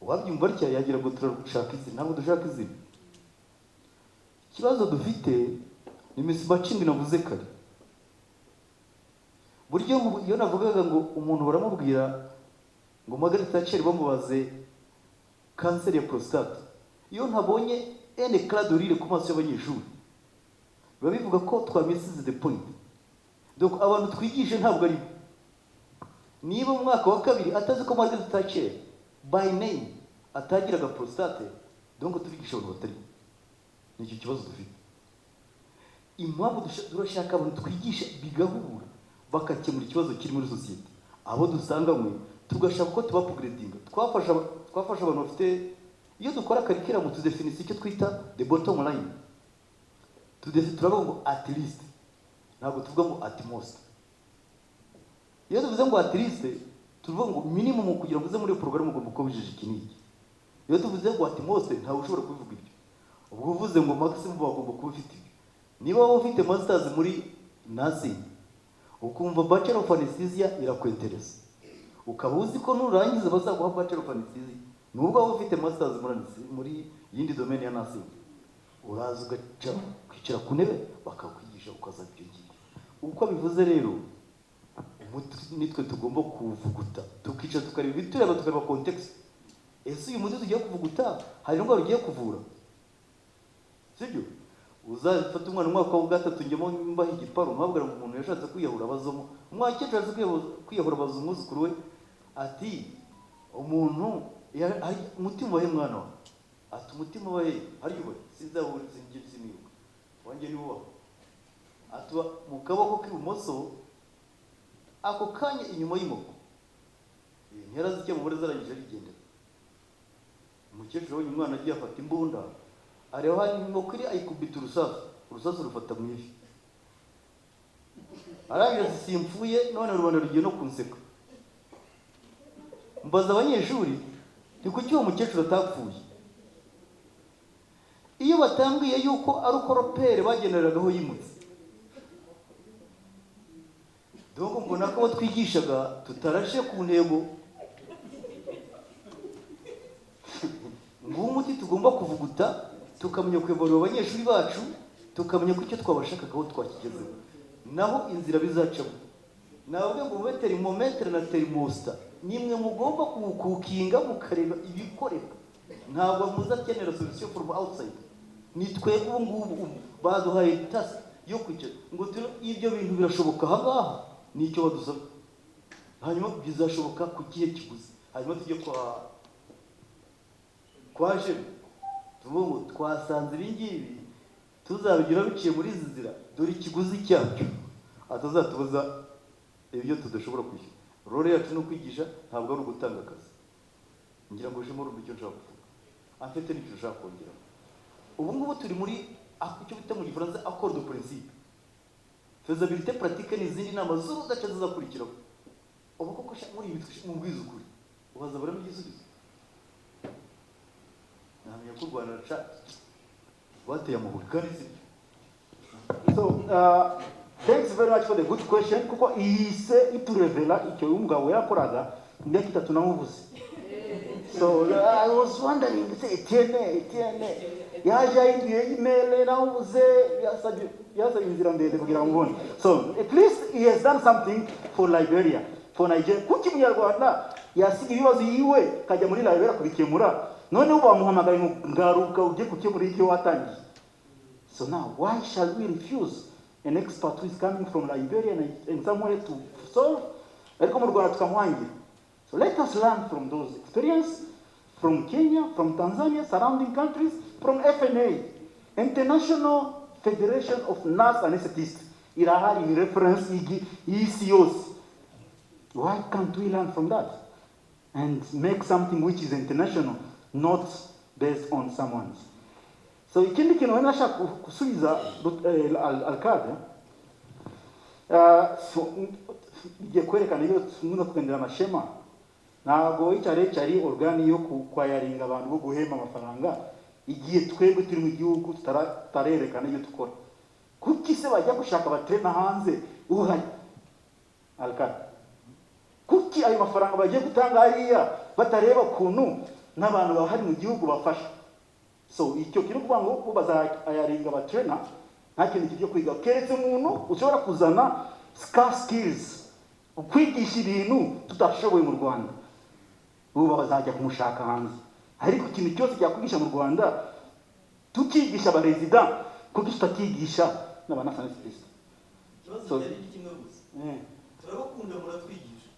Wabyumva atya yagira ngo turashaka izina, ntabwo dushaka izina. Ikibazo dufite ni mismatching navuze kare. Buryo iyo navugaga ngo umuntu baramubwira ngo Margaret Thatcher bamubaze cancer ya prostate, iyo ntabonye ene cladorire ku maso y'abanyeshuri biba bivuga ko twamisize the point. Donc abantu twigishe ntabwo ari niba mu mwaka wa kabiri atazi ko Margaret Thatcher by name atagiraga prostate, donc tubigisha abantu batari. Nicyo kibazo dufite. Impamvu turashaka abantu twigisha bigahura bakakemura ikibazo kiri muri society. Abo dusanganywe tugashaka ko tuba upgrading. Twafasha abantu bafite, iyo dukora curriculum tudefinisa icyo twita the bottom line. Turavuga ngo at least, ntabwo tuvuga ngo at most. Iyo tuvuze ngo at least tuvuga ngo minimum kugira ngo uze muri program ugomba kuba wijije ikiniki. Iyo tuvuze ngo at most ntawe ushobora kubivuga ibyo. Ubwo uvuze ngo maximum bagomba kuba ufite ibyo. Niba wowe ufite masters muri nursing, ukumva bachelor of anesthesia irakwentereza, ukaba uzi ko nurangiza bazaguha bachelor of anesthesia, nubwo wowe ufite masters muri yindi domain ya nursing, uraza ugaca kwicara ku ntebe bakakwigisha ukazabyingira. Uko bivuze rero nitwe tugomba kuvuguta, tukicara tukareba ibitureba, tukareba context. Ese uyu muti tugiye kuvuguta hari indwara ugiye kuvura, sibyo? Uzafata umwana umwaka wa gatatu njyemo mbaho igiparu mwabwira ngo umuntu yashatse kwiyahura abazomo, umwakecuru yashatse kwiyahura abaza umwuzukuru we ati umuntu umutima wahe mwana wa, ati umutima wahe hariyo sinzabura siniruka wanjye ni wowe, ati mu kaboko k'ibumoso ako kanya inyuma y'imoko ntiyarazi icyo mubare zarangije arigendera. Umukecuru abonye umwana agiye afata imbunda areba hanyuma kuri ayikubita urusasu rufata mu ivi, arangira simpfuye none rubanda rugiye no kunseka. Mbaza abanyeshuri ni kuki uwo mukecuru atapfuye. Iyo batambwiye yuko ari uko ropere bageneragaho yimutse, donc mbona ko twigishaga tutarashe ku ntego. Ngo umuti tugomba kuvuguta, tukamenya kweborera abanyeshuri bacu, tukamenya ko icyo twabashakaga aho twakigezeho, naho inzira bizacamo. Navuga ngo mube termometre na thermostat nimwe mugomba kukinga mukareba ibikoreka, ntabwo muzakenera solution from outside. Ni twebwe ubu ngubu baduhaye task yo kwicara ngo ibyo bintu birashoboka ahangaha, nicyo badusaba, hanyuma bizashoboka ku gihe kiguzi. Hanyuma tujye kwaje tuvuga twasanze ibingibi tuzabigira biciye muri izi nzira, dore ikiguzi cyabyo, atazatubuza ibyo tudashobora kwishyura. Role yacu no kwigisha, ntabwo ari ugutanga akazi. Ngira ngo jemo urumva icyo nshaka kuvuga, afite n'icyo ushaka kongera. Ubu ngubu turi muri icyo bita mu Gifaransa accord de principe. feasibility pratique n'izindi nama z'urudaca zizakurikiraho ubu koko muri ibi mubwiza ukuri ubaza baramo igisubizo namenya ko Rwanda ruca bateye amabuye kandi si So, thanks very much for the good question. Kuko ise iturevela icyo umugabo yakoraga imyaka 3 namuvuze. So I was wondering, say Etienne, yaje indiye email namuvuze yaza inzira ndende kugira ngo. So at least he has done something for Liberia, for Nigeria. Kuki munyarwanda yasiga ibibazo yiwe kajya muri Liberia kubikemura. None ubu bamuhamagaye ngaruka ujye gukemura icyo watangiye. So now, why shall we refuse an expert who is coming from Liberia and somewhere to solve? So let us learn from those experiences, from Kenya, from Tanzania, surrounding countries, from FNA, International Federation of Nurse Anesthetists. Irahari in reference ECOs. Why can't we learn from that and make something which is international, not based on someone's? So ikindi kintu wanasha kusubiza alcalde igiye kwerekana iyo tuno kugendera amashema ntabwo icyari organi yo kwayaringa abantu bo guhema amafaranga igiye twebwe turi mu gihugu tutarerekana iyo tukora kuki se bajya gushaka abatrena hanze uhari alcalde kuki ayo mafaranga bagiye gutanga hariya batareba kuntu n'abantu bahari mu gihugu bafasha. So icyo kiri kuvuga ngo bazayaringa abatrena nta kintu kijye kwiga keretse umuntu ushobora kuzana skills ukwigisha ibintu tutashoboye mu Rwanda ubu bazajya kumushaka hanze ariko ikintu cyose cyakwigisha mu Rwanda tukigisha abaresident kuko tutakigisha n'abanasanitiste. So kimwe gusa turabakunda muratwigisha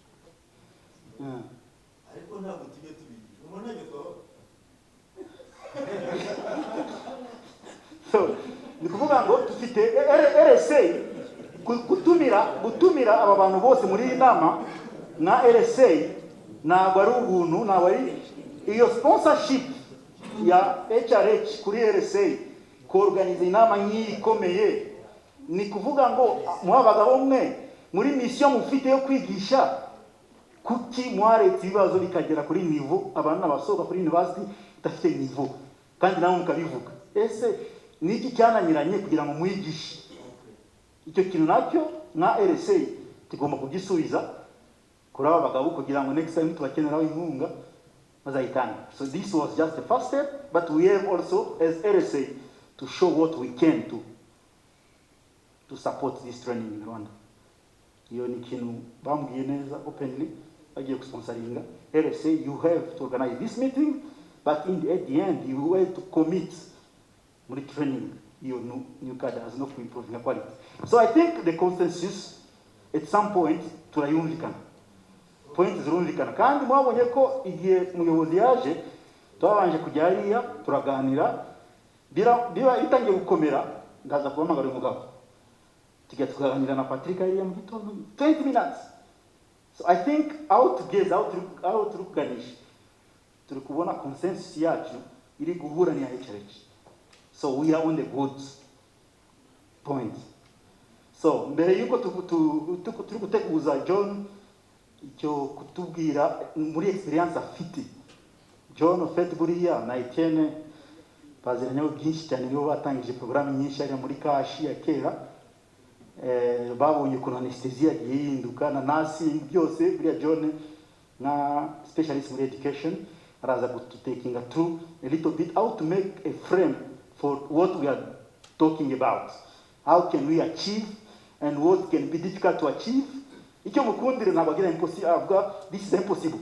ariko ntabwo tujye tubigisha umuntu ntabwo twaba. So ni kuvuga ngo dufite RSA gutumira aba bantu bose muri iyi nama na RSA ntabwo ari ubuntu ntabwo ari iyo sponsorship ya HRH kuri RSA kuorganiza inama nk'iyi ikomeye ni kuvuga ngo muhabaga bomwe muri mission mufite yo kwigisha kuki mwaretse ibibazo bikagera kuri niveau abantu abasohoka kuri university dafite niveau kandi nawe mukabivuga ese niki cyananyiranye kugira ngo mwigishe icyo kintu nacyo na RSA tugomba kugisubiza kuri aba bagabo kugira ngo next time tubakeneraho inkunga bazayitanga. So this was just the first step, but we have also as RSA to show what we can do to support this training in Rwanda. Iyo ni kintu bambwiye neza openly bagiye kusponsoringa RSA. You have to organize this meeting, but at the end you have to commit muri training your new cadres no to improve the quality. So I think the consensus at some point turayumvikana point zirumvikana kandi mwabonye ko igihe umuyobozi yaje twabanje kujya hariya turaganira biba bitangiye gukomera ndaza kuhamagara umugabo tujya tuganira na Patrick hariya mu gitondo 20 minutes. So I think out turuganisha turi kubona consensus yacu iri guhura ni HRH. So we are on the good point. So mbere yuko turi guteguza John icyo kutubwira muri experience afite John ofete buriya na Etienne baziranye byinshi cyane nibo batangije programme nyinshi ari muri kashi ya kera babonye ko anesthesia yihinduka na nasi byose buriya John na specialist muri education araza taking a through a little bit how to make a frame for what we are talking about. How can we achieve and what can be difficult to achieve? Icyo mukundire nabagira impossible avuga this is impossible.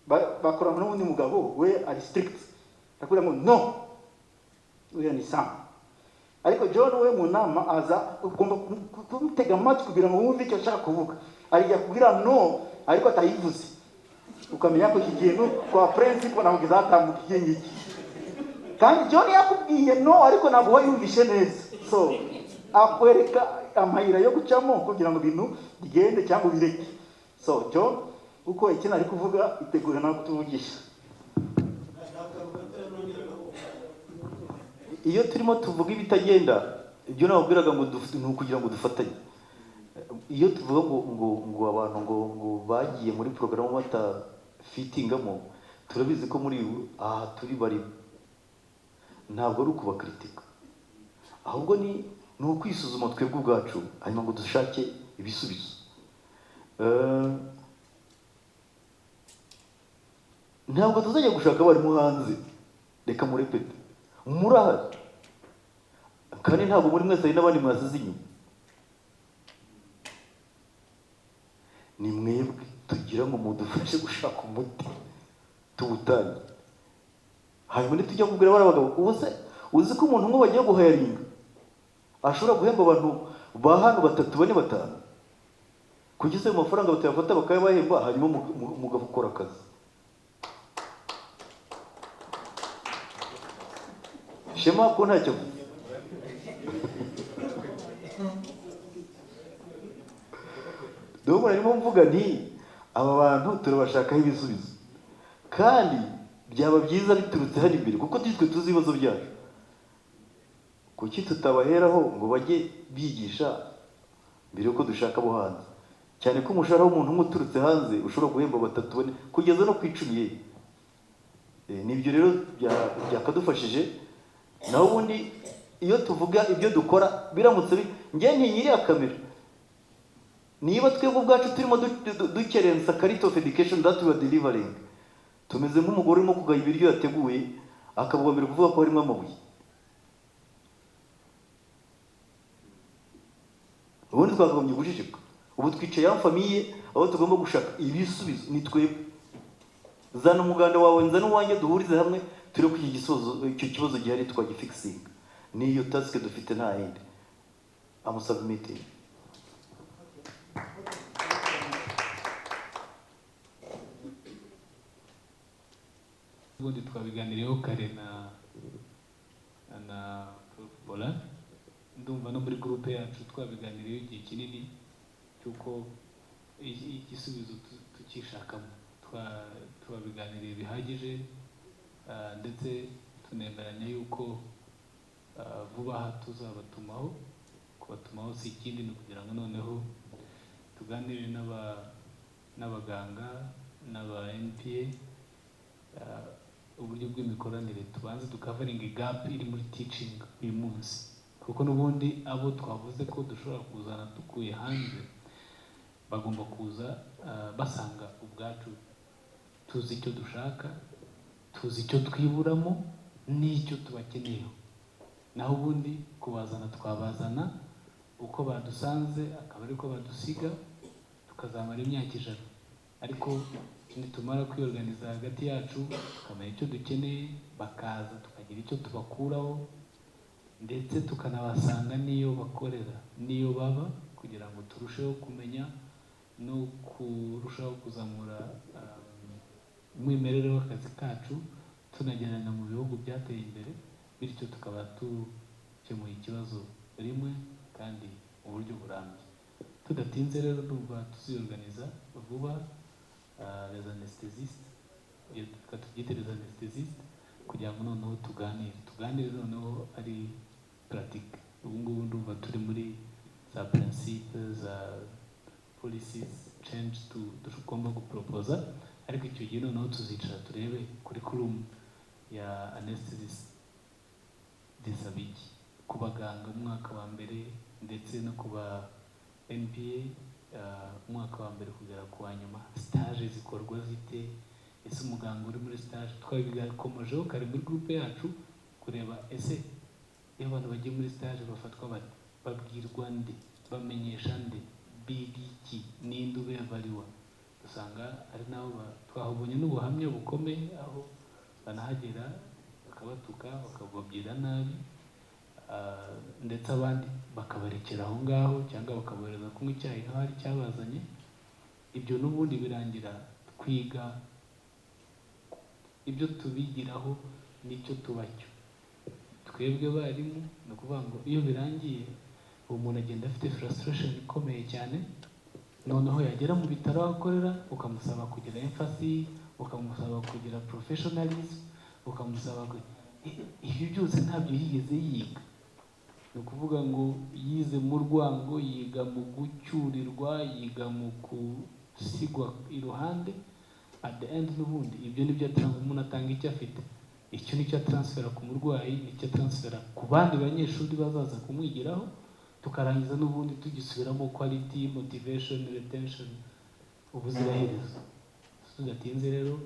Bakora n'undi mugabo we are strict. Akura ngo no. We ni sam. Ariko John we mu nama aza ugomba kumutega amatwi kugira ngo wumve icyo ashaka kuvuga. Arijya kugira no ariko atayivuze. Ukamenya ko ikintu kwa principle na mugiza atambukiye ngiki. Kandi John yakubwiye no ariko ntabwo wayumvishe neza. So akwereka amahira yo gucamo kugira ngo ibintu bigende cyangwa bireke. So John uko ikintu ari kuvuga itegura no kutuvugisha. Iyo turimo tuvuga ibitagenda ibyo nababwiraga ngo ni ukugira ngo dufatanye. Iyo tuvuga ngo abantu ngo bagiye muri porogaramu batafitingamo, turabizi ko muri aha turi bari ntabwo ari ukubakritika, ahubwo ni ukwisuzuma twebwe ubwacu hanyuma ngo dushake ibisubizo. Ntabwo tuzajya gushaka abarimu hanze, reka murepete murahari kandi ntabwo muri mwese hari n'abandi mwasize inyuma. Ni mwebwe tugira ngo mudufashe gushaka umuti tuwutanye, hanyuma nitujya kubwira bari abagabo. Uzi ko umuntu umwe bagiye guhayaringa ashobora guhemba abantu ba hano 3, 4, 5 kugeza ayo mafaranga batayafata bakayabahemba, hanyuma mugakora akazi. Shema ko ntacyo Domo narimo mvuga nti aba bantu turabashakaho ibisubizo, kandi byaba byiza biturutse hano imbere, kuko twe tuzi ibibazo byacu. Kuki tutabaheraho ngo bajye bigisha mbere yuko dushaka abo hanze, cyane ko umushahara w'umuntu umwe uturutse hanze ushobora guhemba 3, 4 kugeza no ku 10. Nibyo rero byakadufashije. Naho ubundi iyo tuvuga ibyo dukora biramutse njye ntinyiriya kamera, niba twebwe ubwacu turimo dukerensa quality of education that we are delivering, tumeze nk'umugore urimo kugaya ibiryo yateguye akabwambira kuvuga ko harimo amabuye. Ubundi twakagombye gushishika. Ubu twicaye ya famiye aho tugomba gushaka ibisubizo ni twebwe. Zana umuganda wawe nzana uwanjye duhurize hamwe turi ku icyo kibazo gihari twagifixing. Niyo task dufite nta yindi. I'm submitting. Ubundi twabiganiriyeho kare na Bola, ndumva no muri groupe yacu twabiganiriyeho igihe kinini cyuko igisubizo tukishakamo. Twabiganiriye bihagije, ndetse tunemeranya yuko vuba aha tuzabatumaho. Kubatumaho si ikindi ni kugira ngo noneho tuganire n'abaganga n'aba NPA uburyo bw'imikoranire, tubanze tukavaringa gap iri muri teaching uyu munsi, kuko n'ubundi abo twavuze ko dushobora kuzana tukuye hanze bagomba kuza basanga ubwacu tuzi icyo dushaka, tuzi icyo twiburamo n'icyo tubakeneyeho. Naho ubundi kubazana twabazana uko badusanze akaba ariko badusiga, tukazamara imyaka 100. Ariko nitumara kwiorganiza hagati yacu tukamenya icyo dukeneye, bakaza tukagira icyo tubakuraho, ndetse tukanabasanga niyo bakorera niyo baba, kugira ngo turusheho kumenya no kurushaho kuzamura umwimerere w'akazi kacu, tunagerana mu bihugu byateye imbere, bityo tukaba tukemuye ikibazo rimwe kandi mu buryo burambye. Tudatinze rero ndumva tuziorganiza vuba les anesthésistes, tukabyita les anesthésistes, kugira ngo noneho tuganire noneho ari pratique. Ubu ngubu ndumva turi muri za principe za policies change tugomba guproposa, ariko icyo gihe noneho tuzicara turebe curriculum ya anesthésiste disabiki ku baganga umwaka wa mbere ndetse no kuba NPA umwaka wa mbere kugera ku wa nyuma. Stage zikorwa zite? Ese umuganga uri muri stage twabigakomejeho kare muri groupe yacu kureba ese iyo abantu bagiye muri stage bafatwa bate, babwirwa nde, bamenyesha nde, bigiki ninde ubevaliwa. Usanga ari naho twahubonye n'ubuhamya bukomeye aho banahagera bakabatuka bakababwira nabi, ndetse abandi bakabarekera aho ngaho cyangwa bakabohereza kunywa icyayi nk'aho ari cyabazanye. Ibyo n'ubundi birangira twiga ibyo tubigiraho n'icyo tubacyo twebwe barimu. Ni ukuvuga ngo iyo birangiye umuntu agenda afite frustration ikomeye cyane, noneho yagera mu bitaro aho akorera ukamusaba kugira empathy, ukamusaba kugira professionalism, ukamusaba ibyo byose ntabyo yigeze yiga. ni ukuvuga ngo yize mu rwango, yiga mu gucyurirwa, yiga mu gusigwa iruhande, at the end n'ubundi ibyo nibyo umuntu atanga icyo afite, icyo nicyo transfera ku murwayi, nicyo transfera ku bandi banyeshuri bazaza kumwigiraho, tukarangiza n'ubundi tugisubiramo quality, motivation, retention, ubuziraherezo. Tudatinze rero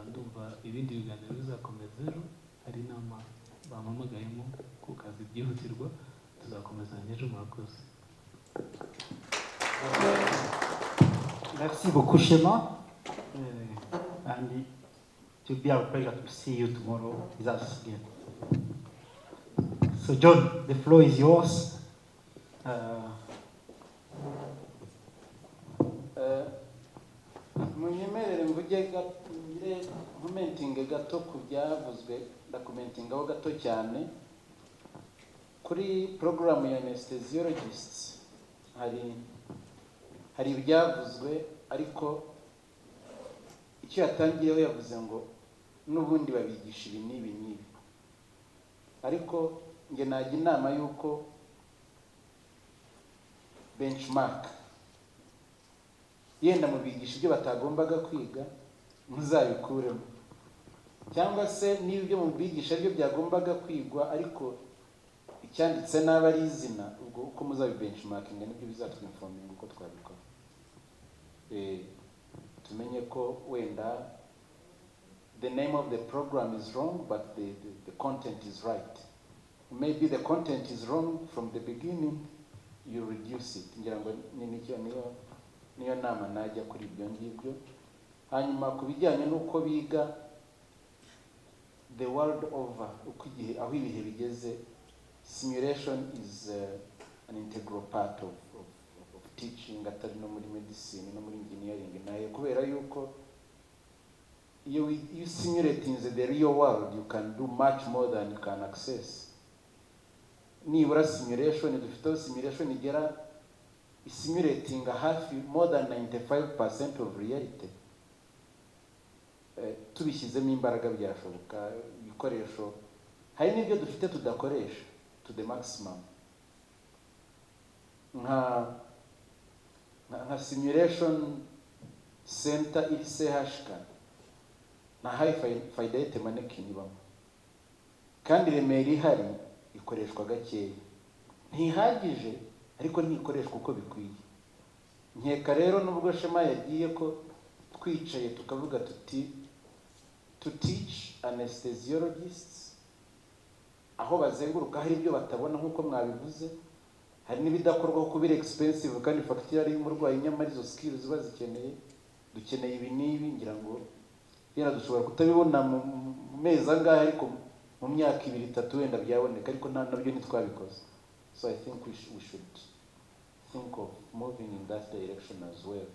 ndumva ibindi biganiro bizakomeza ejo, hari inama bampamagayemo ku kazi byihutirwa, tuzakomeza ejo. Murakoze. Merci beaucoup, Shema. And it will be our pleasure to see you tomorrow with us again. So, John, the floor is yours. Munyemerere mvuge commenting gato ku byavuzwe, ndakomentingaho gato cyane kuri program ya anesthesiologists. Hari ibyavuzwe, ariko icyo yatangiyeho yavuze ngo n'ubundi babigisha ibi n'ibi, ariko nge najya inama y'uko benchmark, yenda mubigisha ibyo batagombaga kwiga muzabikuremo, cyangwa se niba ibyo mubigisha ibyo byagombaga kwigwa ariko icyanditse nabi ari izina, ubwo uko muzabibenchmarkinga nibyo bizatwinforminga uko twabikora. Tumenye ko wenda the name of the program is wrong, but the content is right. Maybe the content is wrong from the beginning, you reduce it. Ngira ngo niyo nama najya kuri ibyo ngibyo. Hanyuma ku bijyanye n'uko biga the world over, uko igihe aho ibihe bigeze, simulation is an integral part of teaching, atari no muri medicine no muri engineering nayo, kubera yuko you simulating the real world, you can do much more than you can access. Nibura simulation, dufite simulation igera simulating more than 95% of reality. Tubishyizemo imbaraga byashoboka. Ibikoresho hari n'ibyo dufite tudakoresha to the maximum, nka simulation center iri CHK na high fidelity mannequin ibamo, kandi Remera ihari ikoreshwa gakeya, ntihagije ariko ntikoreshwa uko bikwiye. Nkeka rero nubwo Shema yagiye ko twicaye tukavuga tuti to teach anesthesiologists, aho bazenguruka hari ibyo batabona nk'uko mwabivuze, hari n'ibidakorwa kuko biri expensive kandi facture ari umurwayi, nyamara izo skills ziba zikeneye, dukeneye ibi n'ibi. Ngira ngo yera dushobora kutabibona mu mezi angahe, ariko mu myaka 2-3 wenda byaboneka, ariko nabyo ntitwabikoze. So I think we should think of moving in that direction as well.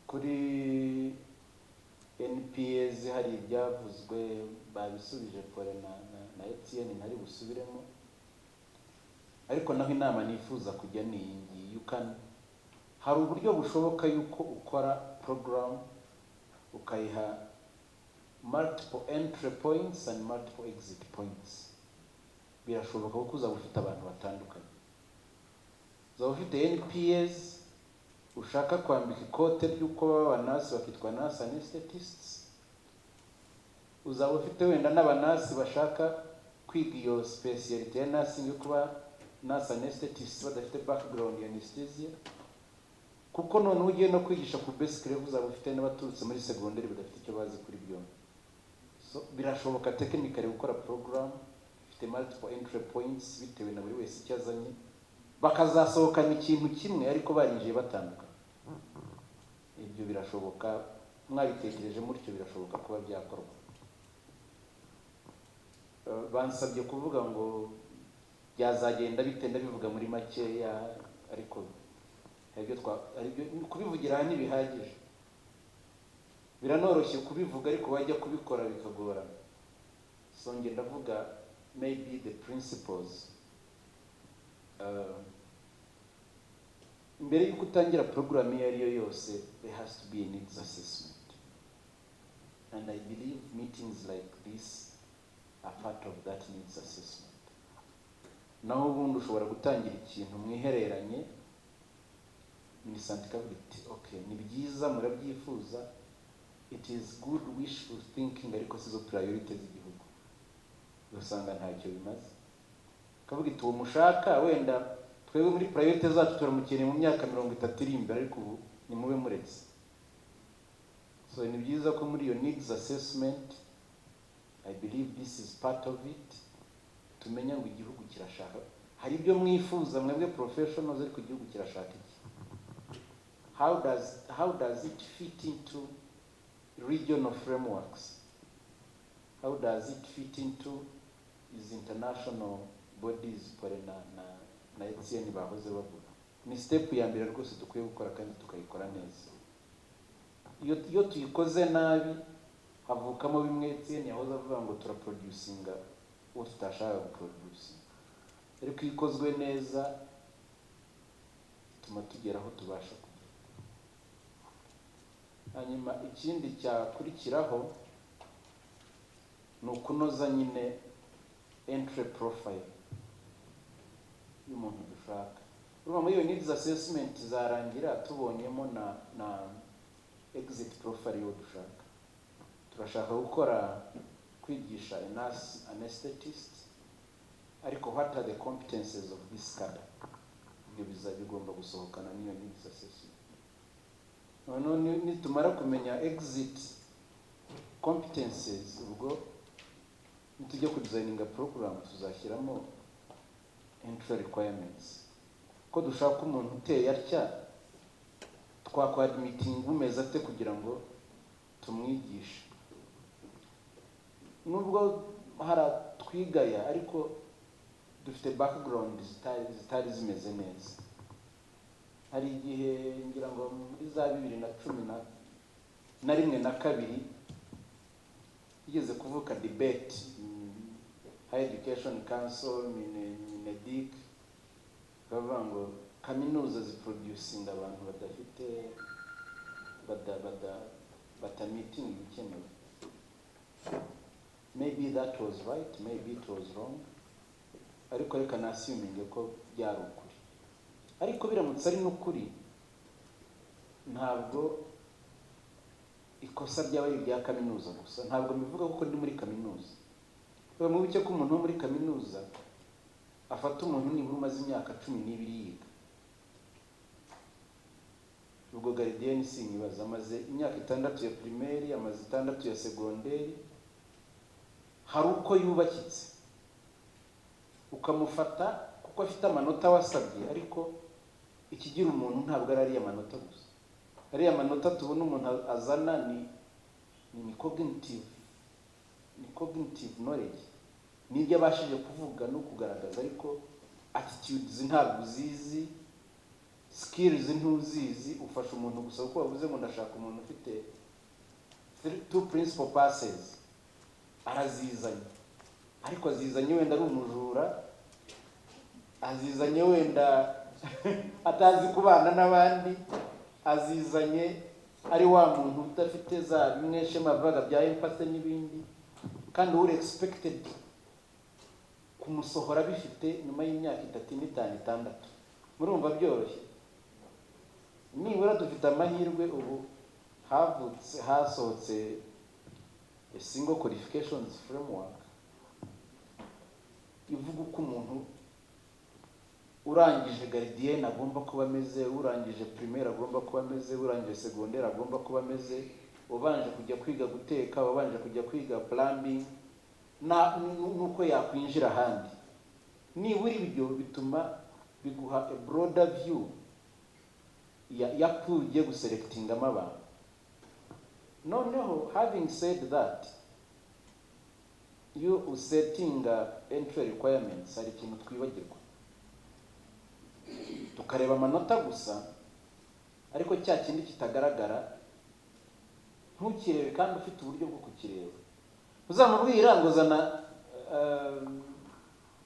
Kuri NPS hari ibyavuzwe babisubije Pole na Etienne, ntari busubiremo, ariko naho inama nifuza kujya ni hari uburyo bushoboka yuko ukora program ukayiha multiple entry points and multiple exit points. Birashoboka kuko uzaba ufite abantu batandukanye, uzaba ufite NPS ushaka kwambika ikote ry'uko baba nurse bakitwa nurse anesthetists, uzaba ufite wenda n'abanasi bashaka kwiga iyo specialty ya nursing yo kuba nurse anesthetists badafite background ya anesthesia, kuko none ugiye no kwigisha ku basic level uzaba ufite n'abaturutse muri secondary badafite icyo bazi kuri byo. So birashoboka technically gukora program ifite multiple entry points bitewe na buri wese icyo azanye, bakazasohokana ikintu kimwe ariko barinjiye batandukanye. Ibyo birashoboka, mwabitekereje mutyo birashoboka kuba byakorwa. Bansabye kuvuga ngo byazagenda bite, ndabivuga muri makeya, ariko kubivugira ntibihagije. Biranoroshye kubivuga ariko wajya kubikora bikagorana. So nge ndavuga maybe the principles. Mbere yuko utangira program iyo ariyo yose, there has to be a needs assessment. And I believe meetings like this are part of that needs assessment. Naho ubundi ushobora gutangira ikintu mwihereranye minisante ikavuga iti okay ni byiza murabyifuza, it is good wishful thinking ariko sizo priorities z'igihugu, ugasanga ntacyo bimaze. Kavuga iti uwo mushaka wenda twebwe muri priorities zacu turamukeneye mu myaka 30 iri imbere ariko ubu ni mube muretse. So ni byiza ko muri iyo needs assessment, I believe this is part of it, tumenya ngo igihugu kirashaka, hari ibyo mwifuza mwebwe professionals ariko igihugu kirashaka iki. How does it fit into regional frameworks? How does it fit into these international bodies na ETN bahoze bavuga? Ni step ya mbere rwose dukwiye gukora kandi tukayikora neza. Iyo tuyikoze nabi havukamo bimwe ETN yahoze avuga ngo turaproducinga uwo tutashaka guproducinga, ariko ikozwe neza tuma tugera aho tubasha kugera. Hanyuma ikindi cyakurikiraho ni ukunoza nyine entry profile y'umuntu dushaka. Urumva muri iyo needs assessment zarangira tubonyemo na exit profile y'uwo dushaka. Turashaka gukora kwigisha anesthetist, ariko what are the competences of this cadre? Ibyo bigomba gusohokana n'iyo needs assessment. None nitumara kumenya exit competences, ubwo nitujya ku designinga program tuzashyiramo entry requirements. Ko dushaka umuntu uteye atya twakora meeting umeze ate kugira ngo tumwigishe. Nubwo haratwigaya ariko dufite background zitari zimeze neza. Hari igihe ngira ngo muri za 2011 na 2 yigeze kuvuka debate Higher Education Council Minedik, bavuga ngo kaminuza ziproducinga abantu badafite meeting ibikenewe. Maybe that was right, maybe it was wrong, ariko reka assuming ko byari ukuri. Ariko biramutse ari n'ukuri, ntabwo ikosa ryaba ari rya kaminuza gusa. Ntabwo bivuga ko ndi muri kaminuza. Kuba mu bice ko umuntu wo muri kaminuza afata umuntu nibura umaze imyaka 12 yiga. Ubwo gardien sinyibaza amaze imyaka 6 ya primaire, amaze 6 ya secondaire, hari uko yubakitse ukamufata kuko afite amanota wasabye, ariko ikigira umuntu ntabwo ari amanota gusa. Ari amanota tubona umuntu azana ni cognitive knowledge, nibyo abashije kuvuga no kugaragaza, ariko attitudes ntabwo uzizi, skills ntuzizi. Ufasha umuntu gusa uko bavuze ngo ndashaka umuntu ufite 2 principal passes, arazizanye, ariko azizanye wenda ari umujura, azizanye wenda atazi kubana n'abandi, azizanye ari wa muntu udafite za bimwe shema bavuga bya empathy n'ibindi, kandi uri expected kumusohora bifite nyuma y'imyaka 3, 5, 6. Murumva byoroshye. Nibura dufite amahirwe ubu hasohotse a single qualifications framework ivuga uko umuntu urangije gardien agomba kuba ameze, urangije primaire agomba kuba ameze, urangije secondaire agomba kuba ameze, ubanje kujya kwiga guteka, ubanje kujya kwiga plumbing, nuko yakwinjira handi. Nibura ibyo bituma biguha a broader view ya kujye guselectingamo abantu. Noneho, having said that, you setting entry requirements, hari ikintu twibagirwa. Tukareba amanota gusa, ariko cya kindi kitagaragara ntukirebe kandi ufite uburyo bwo kukireba. Uzamubwira ngo zana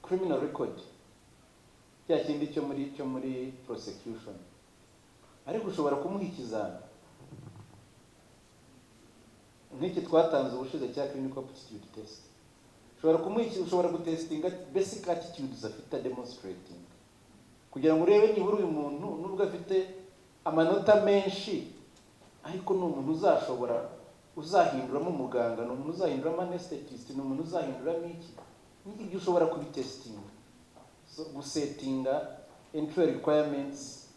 criminal record, cya kindi cyo muri prosecution, ariko ushobora kumuha ikizana nk'iki twatanze ubushize cya clinical aptitude test. ushobora gutestinga basic attitudes afite demonstrating kugira ngo urebe nibura uyu muntu nubwo afite amanota menshi ariko ni umuntu uzahinduramo umuganga, ni umuntu uzahinduramo anesthetist, ni umuntu uzahinduramo iki, n'ibyo ushobora kubitestinga. So gusetinga entry requirements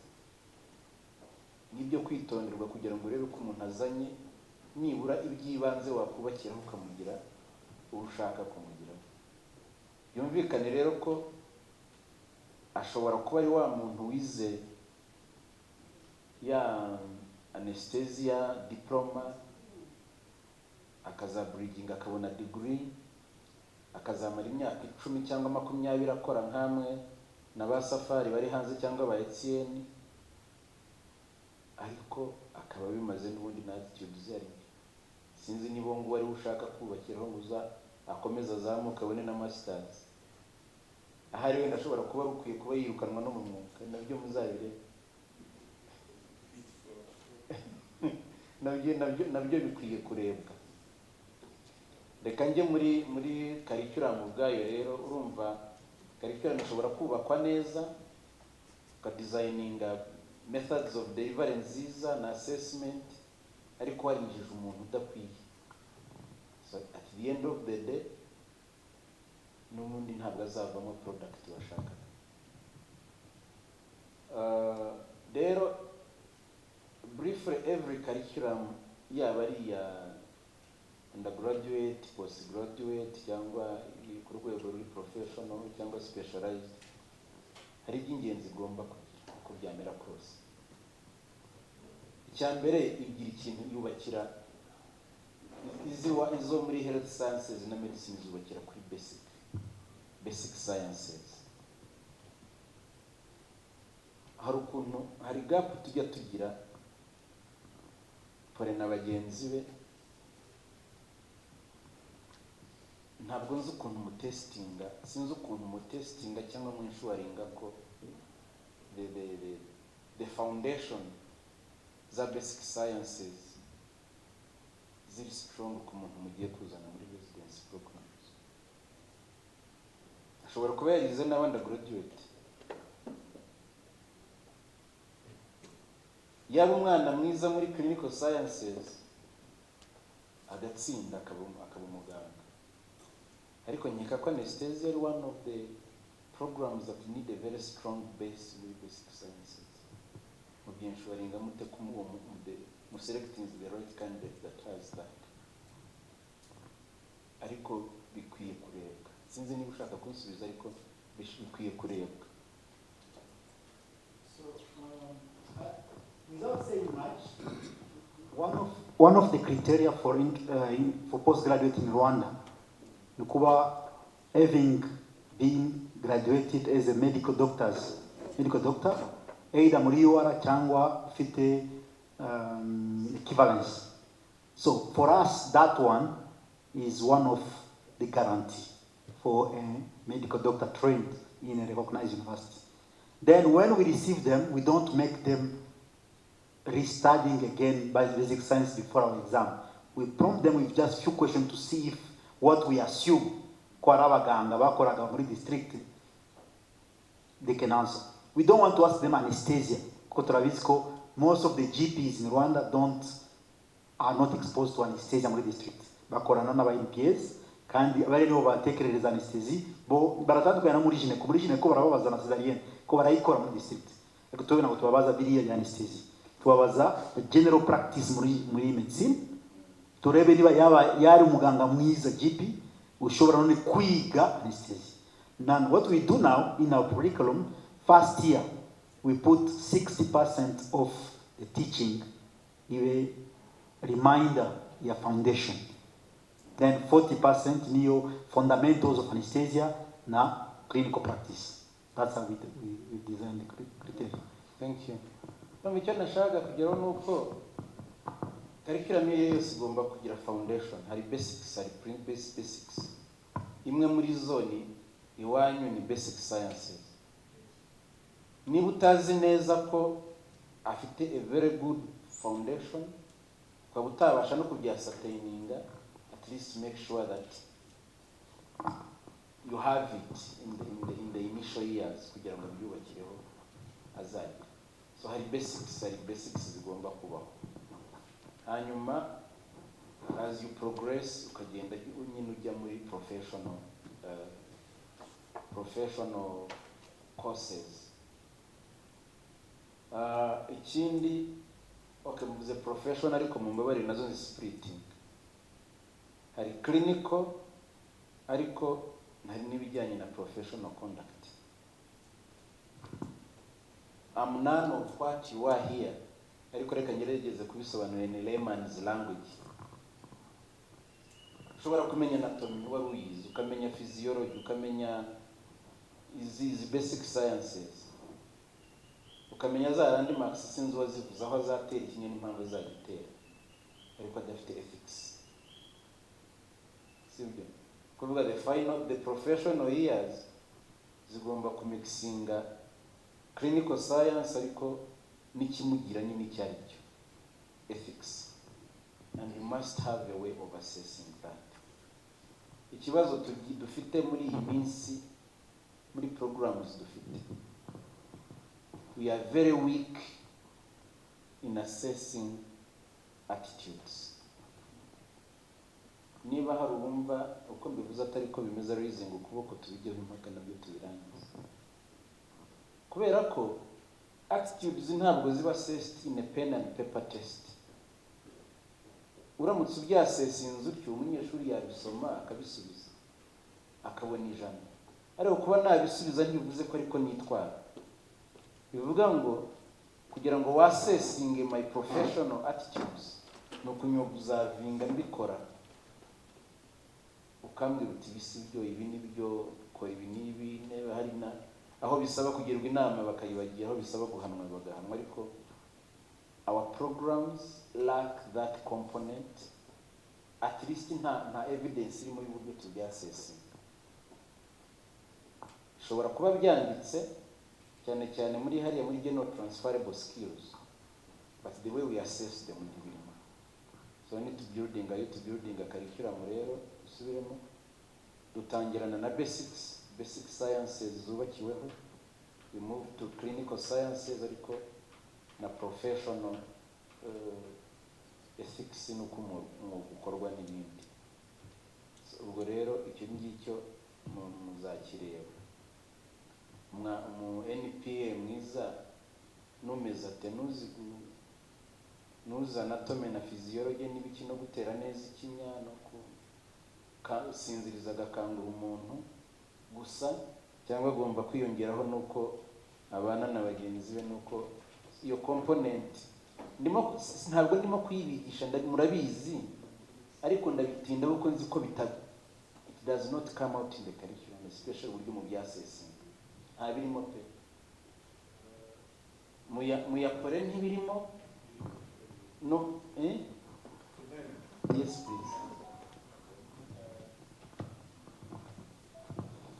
nibyo kwitonderwa kugira ngo urebe ko umuntu azanye nibura iby'ibanze wakubakiraho ukamugira ushaka kumugira. Byumvikane rero ko ashobora kuba ari wa muntu wize ya anesthesia diploma akazabridging akabona degree akazamara imyaka 10 cyangwa 20 akora nkamwe na ba Safari bari hanze cyangwa ba Etienne, ariko akaba bimaze n'ubundi na attitude zari. Sinzi nibo ngo wari ushaka kubakiraho nguza akomeza azamuka abone na masters. Ahari we ndashobora kuba rukwiye kuba yirukanwa no mu mwuka, nabyo muzabire. nabyo bikwiye kurebwa. Reka njye muri curriculum ubwayo rero, urumva curriculum ishobora kubakwa neza ka designing methods of delivery nziza na assessment, ariko warinjije umuntu udakwiye. So at the end of the day n'ubundi ntabwo azavamo product washaka. Rero briefly every curriculum yaba ari ya undergraduate, postgraduate cyangwa ku rwego ruri professional cyangwa specialized, hari iby'ingenzi igomba kugira uko byamera kose. Icyambere igira ikintu yubakira izo muri health sciences na medicine zubakira kuri basic sciences. Hari gap tujya tugira pore na bagenzi be, ntabwo nzi ukuntu mutestinga, sinzi ukuntu mutestinga cyangwa mwinshuwaringa ko the foundation za basic sciences ziri strong ku muntu mugiye kuzana muri residency programs. Ashobora kuba yarize n'abandi graduate, yaba umwana mwiza muri clinical sciences agatsinda akaba umuganga, ariko nkeka ko anesthesia is one of the programs that need a very strong base with basic sciences. Mubyenshuwaringa mute kumuwo mu selecting the right candidate that has that, ariko bikwiye kurebwa. Sinzi niba ushaka kunsubiza, ariko bikwiye kurebwa. So without saying much, one of the criteria for postgraduate in Rwanda, Nukuba having been graduated as a medical doctor, either muri UR cyangwa ufite equivalence. So for us, that one is one of the guarantee for a medical doctor trained in a recognized university. Then when we receive them, we don't make them restudying again by basic science before our exam. We prompt them with just few questions to see if what we assume ko ari abaganga bakoraga muri district they can answer. We don't want to ask them anesthesia because turabizi ko most of the GPs in Rwanda are not exposed to anesthesia muri district. Bakorana n'aba MPS kandi abari nibo batekerereza anesthesia bo baratandukana muri gine ko barababaza na cesarienne ko barayikora muri district. Ariko tubona ngo tubabaza biriya ya anesthesia, tubabaza general practice muri medicine, turebe niba yari umuganga mwiza GP ushobora none kwiga anesthesia. Now what we do now in our curriculum, first year we put 60% of the teaching iwe reminder ya foundation, then 40% niyo fundamentals of anesthesia na clinical practice. That's how we design the criteria. Thank you. Icyo nashaka kugeraho nuko curriculum yose igomba kugira foundation, hari basics, hari basics. Imwe muri zone iwanyu ni basic sciences. Niba utazi neza ko afite a very good foundation, kwa utabasha no kubyasataininga, at least make sure that you have it in the initial years kugira ngo byubakireho azagira. So hari basics zigomba kubaho. Hanyuma as you progress ukagenda nyine ujya muri professional courses. Ikindi okay, mvuze professional ariko mu mbabare nazo ni splitting. Hari clinical ariko hari n'ibijyanye na professional conduct. I'm none of what you are here. Ariko reka ngerageze kubisobanura in layman's language. Ushobora kumenya anatomy wari uyizi, ukamenya physiology, ukamenya izi basic sciences, ukamenya za landmarks sinzi wazivuze aho azatera ikinye n'impamvu azagitera, ariko adafite ethics. Sibyo kuvuga the professional years zigomba kumixinga clinical science ariko n'ikimugira nyine cyari cyo ethics, and you must have a way of assessing that. Ikibazo dufite muri iyi minsi muri programs dufite, we are very weak in assessing attitudes. Niba hari uwumva uko mbivuze atari ko bimeze raising ukuboko tubigeho impaka nabyo tubirangiza, kubera ko attitudes ntabwo ziba assessed in a pen and paper test. Uramutse ubyasesinze utyo umunyeshuri yabisoma akabisubiza akabona ijana, ariko kuba nabisubiza ntibivuze ko ariko nitwara. Bivuga ngo kugira ngo wasesinge my professional attitudes no kunyobuzavinga mbikora, ukambwira uti bisibyo ibi nibyo ko ibi nibi nebe hari na aho bisaba kugerwa inama bakayibagira, aho bisaba guhanwa bagahanwa, ariko our programs lack that component. At least nta evidence iri muri buryo tubyasesi. Shobora kuba byanditse cyane cyane muri hariya muri general transferable skills, but the way we assess them is different. So we need to building a curriculum rero usubiremo dutangirana na basic sciences zubakiweho, we move to clinical sciences ariko na professional ethics nuko gukorwa n'ibindi. Ubwo rero icyo ngicyo muzakireba mu NPA mwiza numeza tenuzi nuza anatomy na physiology n'ibiki no gutera neza ikinya no sinziriza gakangura umuntu gusa, cyangwa agomba kwiyongeraho nuko abana na bagenzi be, nuko iyo component ntabwo ndimo kuyibigisha murabizi, ariko ndabitinda kuko nzi ko it does not come out in the curriculum, especially uburyo mu byasesi ntabirimo pe. Muyakore ntibirimo no yes please.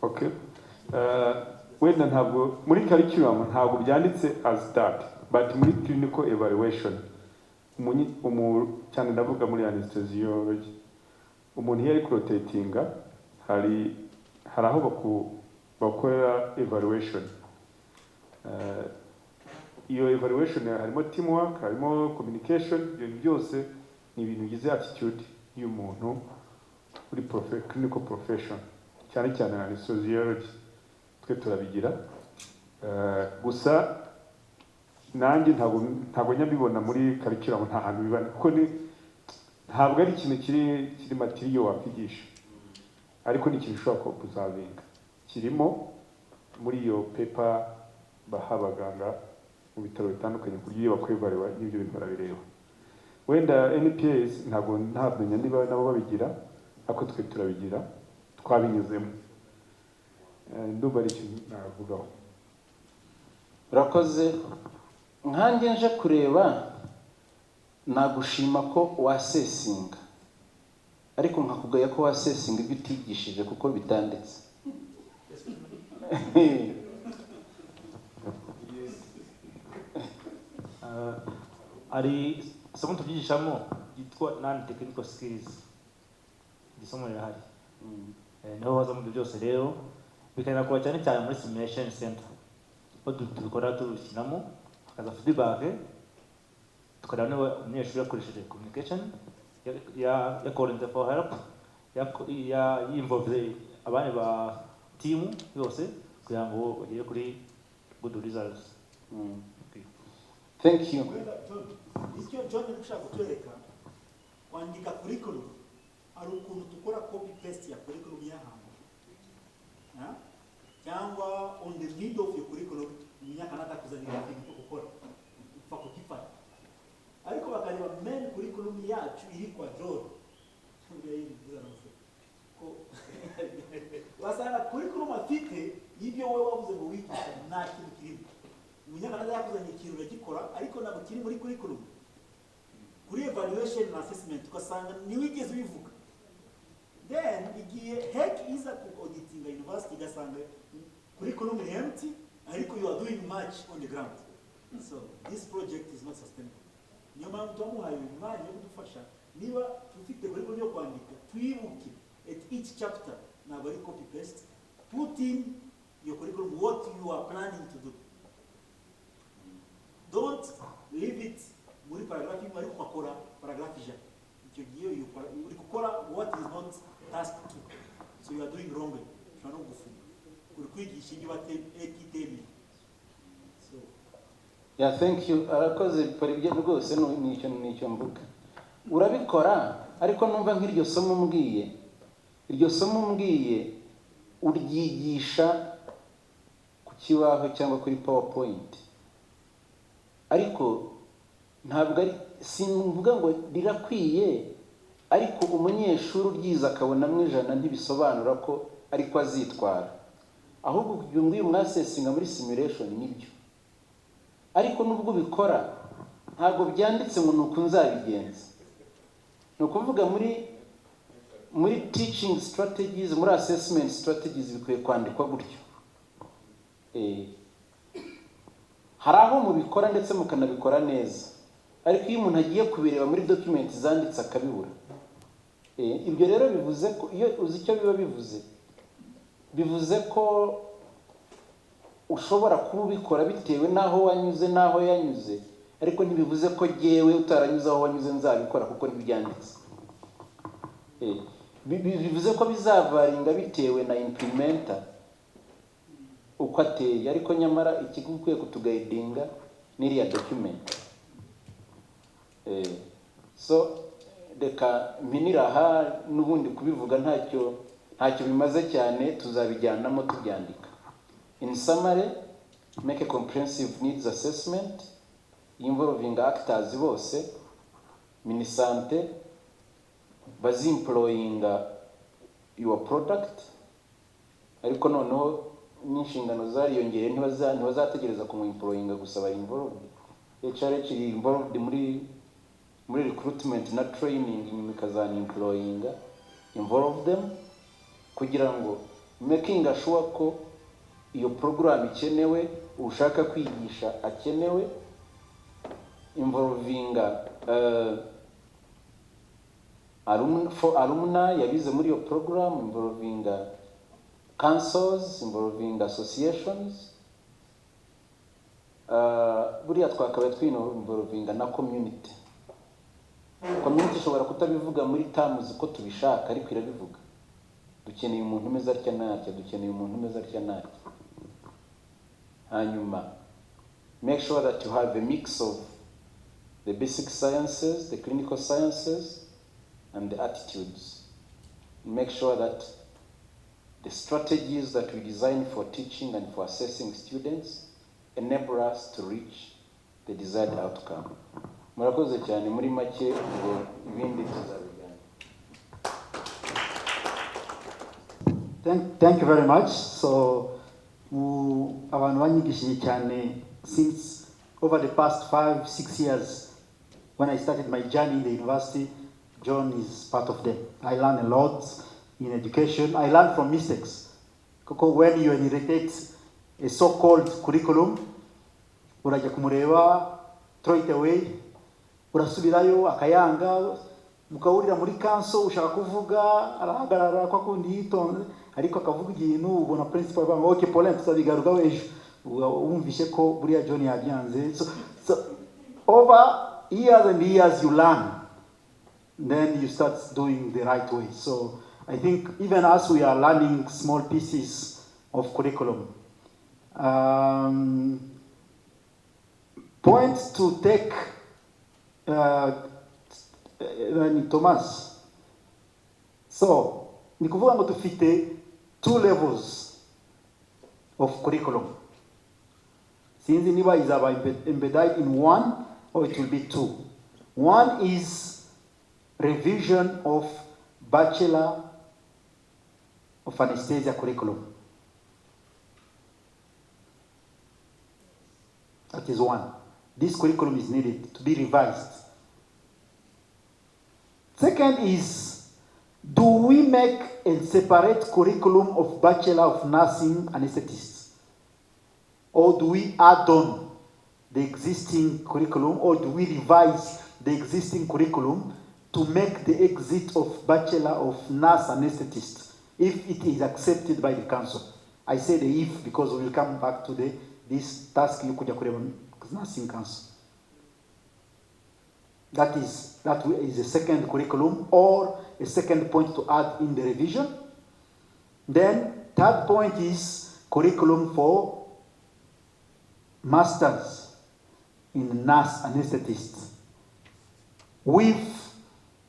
Okay. Wenda ntabwo muri curriculum ntabwo byanditse as that, but muri clinical evaluation cyane ndavuga muri anesthesiology, umuntu yari rotatinga hari aho bakorera evaluation. Iyo evaluation harimo teamwork, harimo communication, ibintu byose ni ibintu bigize attitude y'umuntu muri clinical profession, cyane cyane anesthesiology twe turabigira. Gusa nanjye ntabwo nyabibona muri curriculum, nta hantu bibana kuko ntabwo ari ikintu kiri material wakwigisha, ariko ni ikintu ushobora kuzavinga kirimo muri iyo paper baha abaganga mu bitaro bitandukanye ku buryo bakwevarewa n'ibyo bintu barabireba. Wenda NPAs ntabwo ntamenya niba nabo babigira, ariko twe turabigira, twabinyuzemo. Ndumva ari ikintu navugaho. Urakoze. Nkanjye nje kureba nagushima ko wasesinga, ariko nkakugaya ko wasesinga ibyo utigishije kuko bitanditse. Ari isomo tubyigishamo yitwa non technical skills, isomo rirahari. niho baza mu byose rero bikanakora cyane cyane muri simulation center aho tubikora tubishyiramo hakaza feedback tukareba niba umunyeshuri yakoresheje communication yakorinze for help yinvolve abandi ba team yose kugira ngo bagere kuri good results. Okay. Thank you. Icyo John ushaka kutwereka kwandika curriculum ari ukuntu tukora copy paste ya curriculum y'ahantu cyangwa on the need of your curriculum imyaka natakuzanira ibintu cyo gukora upfa kugifata ariko bakareba main curriculum yacu iri kwa John wasanga curriculum afite y'ibyo wowe wavuze ngo wigisha nta kintu kirimo umunyamahanga yakuzanye ikintu uragikora ariko ntabwo kiri muri curriculum kuri evaluation and assessment ugasanga niwigeze ubivuga then igihe heck iza ku auditing university ugasanga curriculum is empty ariko you are doing much on the ground. So this project is not sustainable. Niyo mpamvu twamuhaye umwanya wo kudufasha niba ufite curriculum yo kwandika twibuke at each chapter ntabwo ari copy paste, put in your curriculum what you are planning to do. Don't leave it muri paragraph imwe ariko ukakora paragraph ijana. Icyo gihe uri gukora what is not task 2, so you are doing wrong. Ushobora no gufunga uri kwigisha ibyo bateme. So yeah, thank you. Arakoze pari byo rwose nicyo mvuga urabikora ariko numva nk'iryo somo mbwiye uryigisha ku kibaho cyangwa kuri PowerPoint ariko ntabwo ari simvuga ngo rirakwiye ariko umunyeshuri uryiza akabonamo ijana ntibisobanura ko ariko azitwara ahubwo kugira ngo uyu mwasesinga muri simulation nibyo ariko nubwo bikora ntabwo byanditse ngo nuko nzabigenza no kuvuga muri teaching strategies muri assessment strategies bikwiye kwandikwa gutyo hari aho mubikora ndetse mukanabikora neza ariko iyo umuntu agiye kubireba muri document zanditse akabibura ibyo rero bivuze ko iyo uzi icyo biba bivuze ko ushobora kuba ubikora bitewe n'aho wanyuze n'aho yanyuze ariko ntibivuze ko jewe utaranyuze aho wanyuze nzabikora kuko ntibyanditse bivuze ko bizavaringa bitewe na implementer uko ateye ariko nyamara ikigo ukwiye kutugaidinga n'iriya document so reka mpiniraha n'ubundi kubivuga ntacyo bimaze cyane tuzabijyanamo tubyandika. In summary, make a comprehensive needs assessment involving actors bose minisante bazimploying your product ariko noneho n'inshingano zariyongere ntibazategereza kumuemployinga gusa ba involved HR kiri involved muri recruitment na training nyuma kazana employing involve them kugira ngo making sure ko iyo program ikenewe ushaka kwigisha akenewe involving alumni yabize muri iyo program involving councils involving associations buriya twakabaye involving na community ishobora kutabivuga muri terms ko tubishaka ariko irabivuga dukeneye umuntu umeze atya natya hanyuma make sure that you have a mix of the basic sciences, the clinical sciences, and the attitudes. Make sure that the strategies that we design for teaching and for assessing students enable us to reach the desired outcome. Murakoze cyane muri make ngo ibindi tuzabijyana. Thank you very much. So abantu banyigishije cyane since over the past 5-6 years when I started my journey in the university. John is part of them. I learned a lot in education. I learned from mistakes. When you inherit a so-called curriculum, urajya kumureba, throw it away, urasubirayo akayanga, mukahurira muri kanso ushaka kuvuga arahagarara kwa kundi yitonze ariko akavuga ikintu ubona principal banga okay Paulin tuzabigarukaho ejo wumvishe ko buriya John yabyanze. So over years and years you learn, then you start doing the right way. So I think even as we are learning small pieces of curriculum, points to take Thomas. So ni kuvuga ngo dufite 2 levels of curriculum. Sinzi niba izaba embedded in 1 or it will be 2. One is revision of Bachelor of Anesthesia curriculum. That is one. This curriculum is needed to be revised. Second is, do we make a separate curriculum of Bachelor of Nursing Anesthetists? Or do we add on the existing curriculum, or do we revise the existing curriculum to make the exit of Bachelor of Nurse Anesthetist, if it is accepted by the council? I say the if because we will come back to this task you could nursing council. That is a second curriculum or a second point to add in the revision. Then third point is curriculum for masters in nurse anesthetist with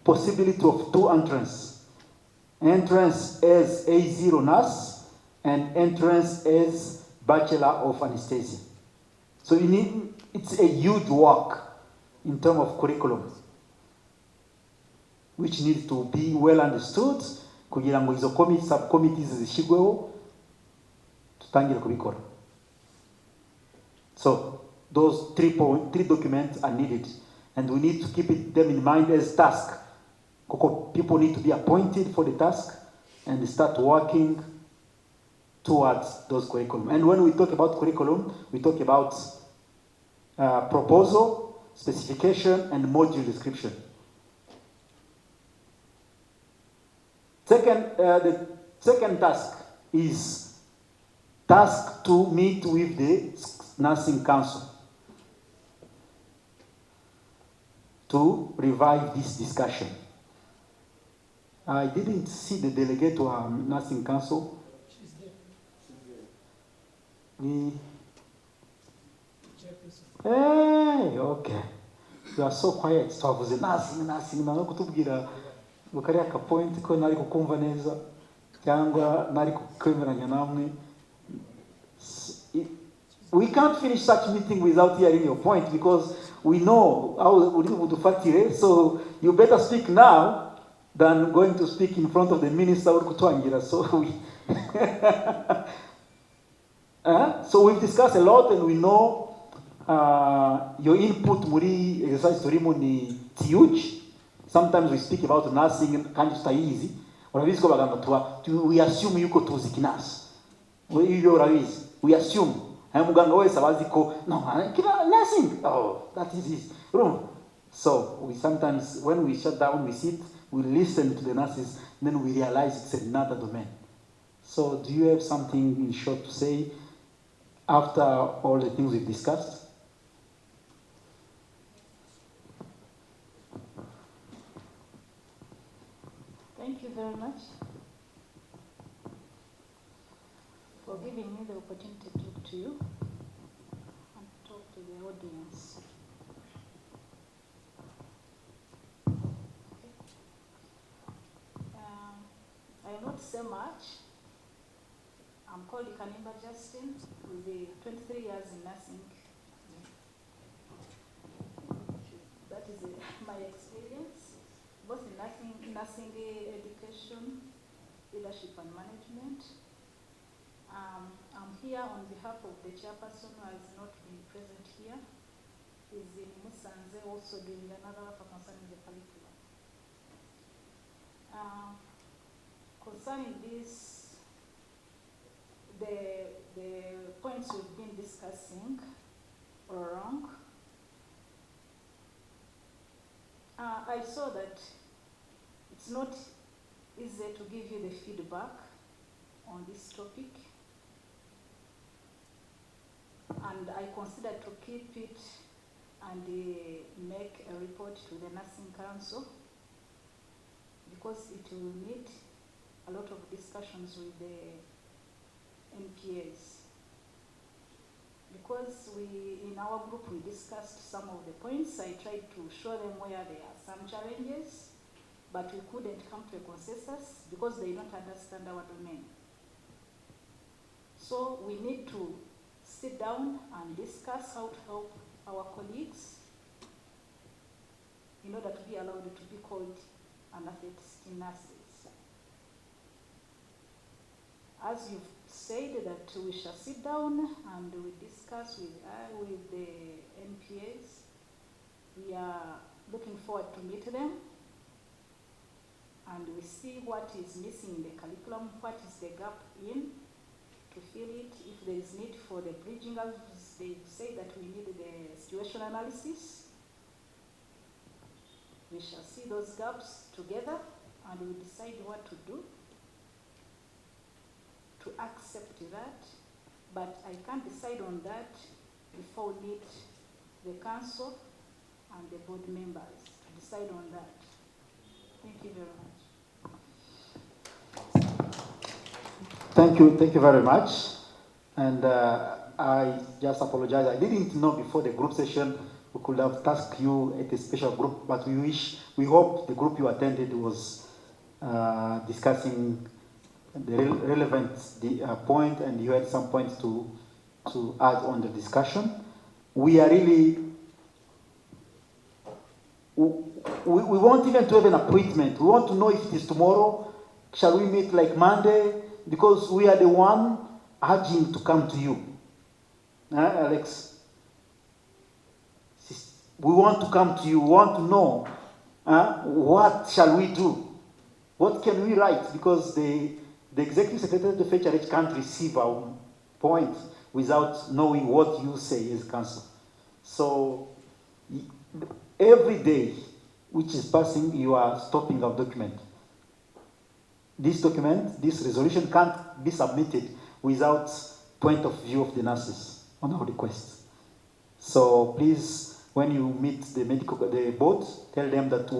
possibility of 2 entrance. Entrance as A0 nurse and entrance as Bachelor of Anesthesia. So it's a huge work in terms of curriculum, which needs to be well understood kugira ngo izo subcommittees zishigweho tutangire kubikora. So those three documents are needed, and we need to keep them in mind as task. People need to be appointed for the task and start working towards those curriculum. And when we talk about curriculum, we talk about proposal, specification, and module description. The second task is task to meet with the nursing council to revive this discussion. I didn't see the delegate to our nursing council. She's there. Hey, okay. You are so quiet. So I was nursing. Nari kutubwira bukari aka point ko nari kukumva neza cyangwa nari kukwemeranya namwe. We can't finish such meeting without hearing your point because we know how we do. So you better speak now than going to speak in front of the minister or kutwangira. So so we've discussed a lot and we know your input muri exercise turimo ni huge. Sometimes we speak about nursing and kind of easy. We assume yuko tuzi kinasi. We assume. No, nursing. Oh, that is easy. So we sometimes, when we shut down, we sit, we listen to the nurses, then we realize it's another domain. So do you have something in short to say after all the things we've discussed? Thank you very much for giving me the opportunity to talk to you and talk to the audience. I will not say much. I'm called Kanimba Justin, with the 23 years in nursing. That is my experience, both in nursing education, leadership and management. I'm here on behalf of the chairperson who has not been present here. Is in Musanze, also doing another work concerning the curriculum. Concerning this, the points we've been discussing are wrong. I saw that it's not easy to give you the feedback on this topic. And I consider to keep it and make a report to the Nursing Council, because it will need a lot of discussions with the NPAs. Because in our group, we discussed some of the points. I tried to show them where there are some challenges, but we couldn't come to a consensus because they don't understand our domain. So we need to sit down and discuss how to help our colleagues in order to be allowed to be called ANAESTHESIA nurses. As you've said that we shall sit down and we discuss with the NPAs, we are looking forward to meet them and we see what is missing in the curriculum, what is the gap in, to fill it. If there is need for the bridging, as they say that we need the situation analysis, we shall see those gaps together and we decide what to do to accept that. But I can't decide on that before we meet the council and the board members to decide on that. Thank you very much. Thank you very much. And I just apologize. I didn't know before the group session we could have tasked you at a special group, but we hope the group you attended was discussing the relevant point, and you had some points to add on the discussion. We are really, we want even to have an appointment. We want to know if it is tomorrow. Shall we meet like Monday? Because we are the one urging to come to you. Alex? We want to come to you. We want to know what shall we do? What can we write? Because the Executive Secretary of the FHRH can't receive our point without knowing what you say as council. So every day which is passing, you are stopping our document. This document, this resolution can't be submitted without point of view of the nurses on our request. So please, when you meet the board, tell them that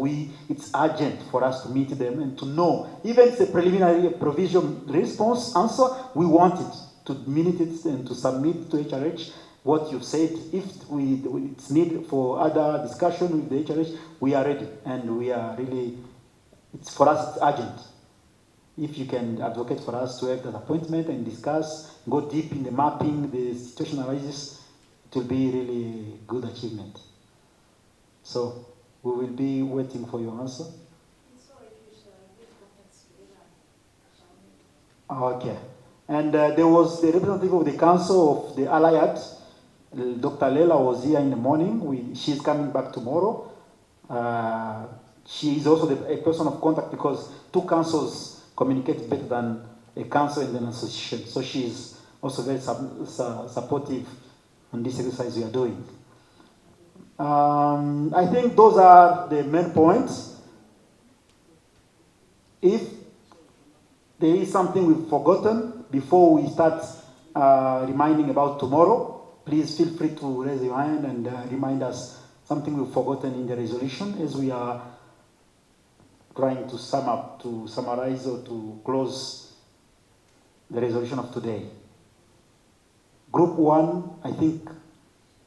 it's urgent for us to meet them and to know, even if it's a preliminary provision response answer, we want it to minute it and to submit to HRH what you've said. If it's needed for other discussion with the HRH, we are ready, and we are really, for us, it's urgent. If you can advocate for us to have that appointment and discuss, go deep in the mapping, the situation analysis, it will be really good achievement. So we will be waiting for your answer. Okay. And there was the representative of the council of the Allied, Dr. Lela was here in the morning. She's coming back tomorrow. She is also a person of contact because two councils communicate better than a council and an association. So she is also very supportive on this exercise we are doing. I think those are the main points. If there is something we've forgotten before we start reminding about tomorrow, please feel free to raise your hand and remind us something we've forgotten in the resolution as we are trying to sum up, to summarize or to close the resolution of today. Group 1, I think,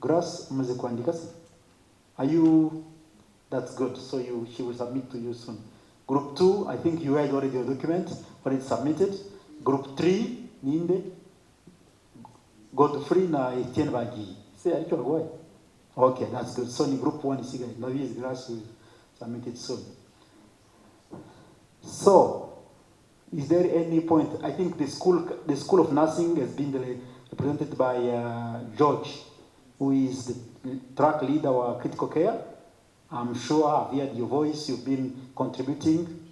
Grace Mzekwandikasi. Are you, that's good, so she will submit to you soon. Group 2, I think you had already your document, already submitted. Group 3, Ninde, Godfrey na Etienne Bagi. Say, are you away? Okay, that's good. So in group 1, Navi's Grace will submit it soon. So, is there any point? I think the School of Nursing has been represented by George, who is the track leader of critical care. I'm sure I've heard your voice, you've been contributing.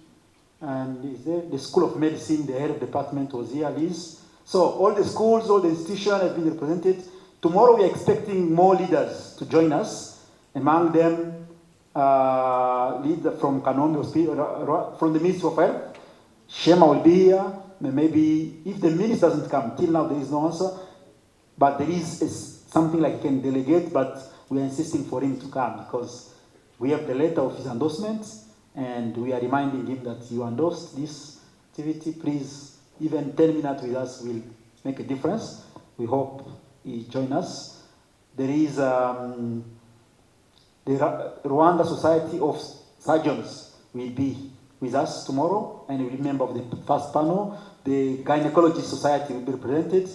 And is there the School of Medicine, the head of department was here, Liz. So all the schools, all the institutions have been represented. Tomorrow we're expecting more leaders to join us. Among them, lead from Kanombe Hospital, from the Ministry of Health. Shema will be here. Maybe if the minister doesn't come, till now there is no answer. But there is something like he can delegate, but we are insisting for him to come because we have the letter of his endorsement and we are reminding him that you endorsed this activity. Please, even 10 minutes with us will make a difference. We hope he join us. There is the Rwanda Society of Surgeons will be with us tomorrow and will be member of the first panel. The Gynecology Society will be represented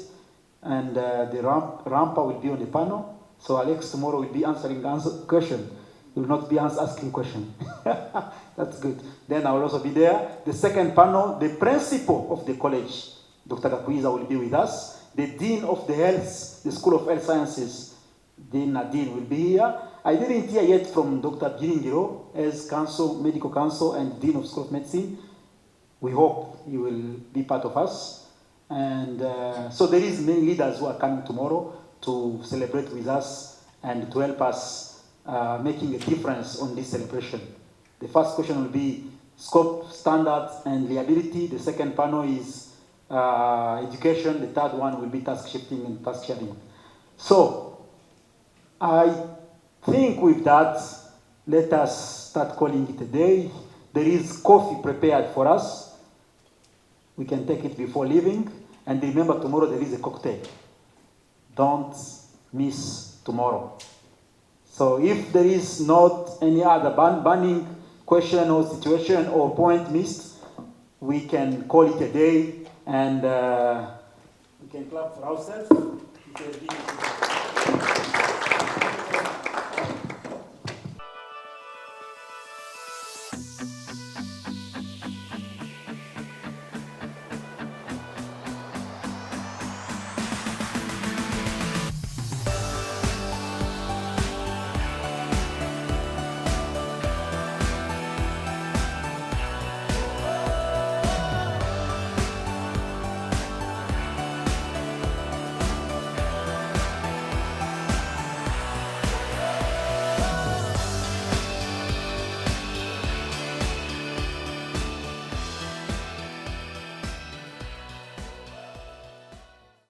and the RAMPA will be on the panel. So Alex tomorrow will be answering question. He will not be asking question. That's good. Then I will also be there. The second panel, the principal of the college, Dr. Gakuiza, will be with us. The dean of the health, the School of Health Sciences, Dean Nadine, will be here. I didn't hear yet from Dr. Biringiro as counsel, medical counsel and dean of School of Medicine. We hope he will be part of us. And so there is many leaders who are coming tomorrow to celebrate with us and to help us making a difference on this celebration. The first question will be scope, standards, and liability. The second panel is education. The third one will be task shifting and task sharing. So I think with that, let us start calling it a day. There is coffee prepared for us. We can take it before leaving. And remember, tomorrow there is a cocktail. Don't miss tomorrow. So if there is not any other burning question or situation or point missed, we can call it a day and we can clap for ourselves.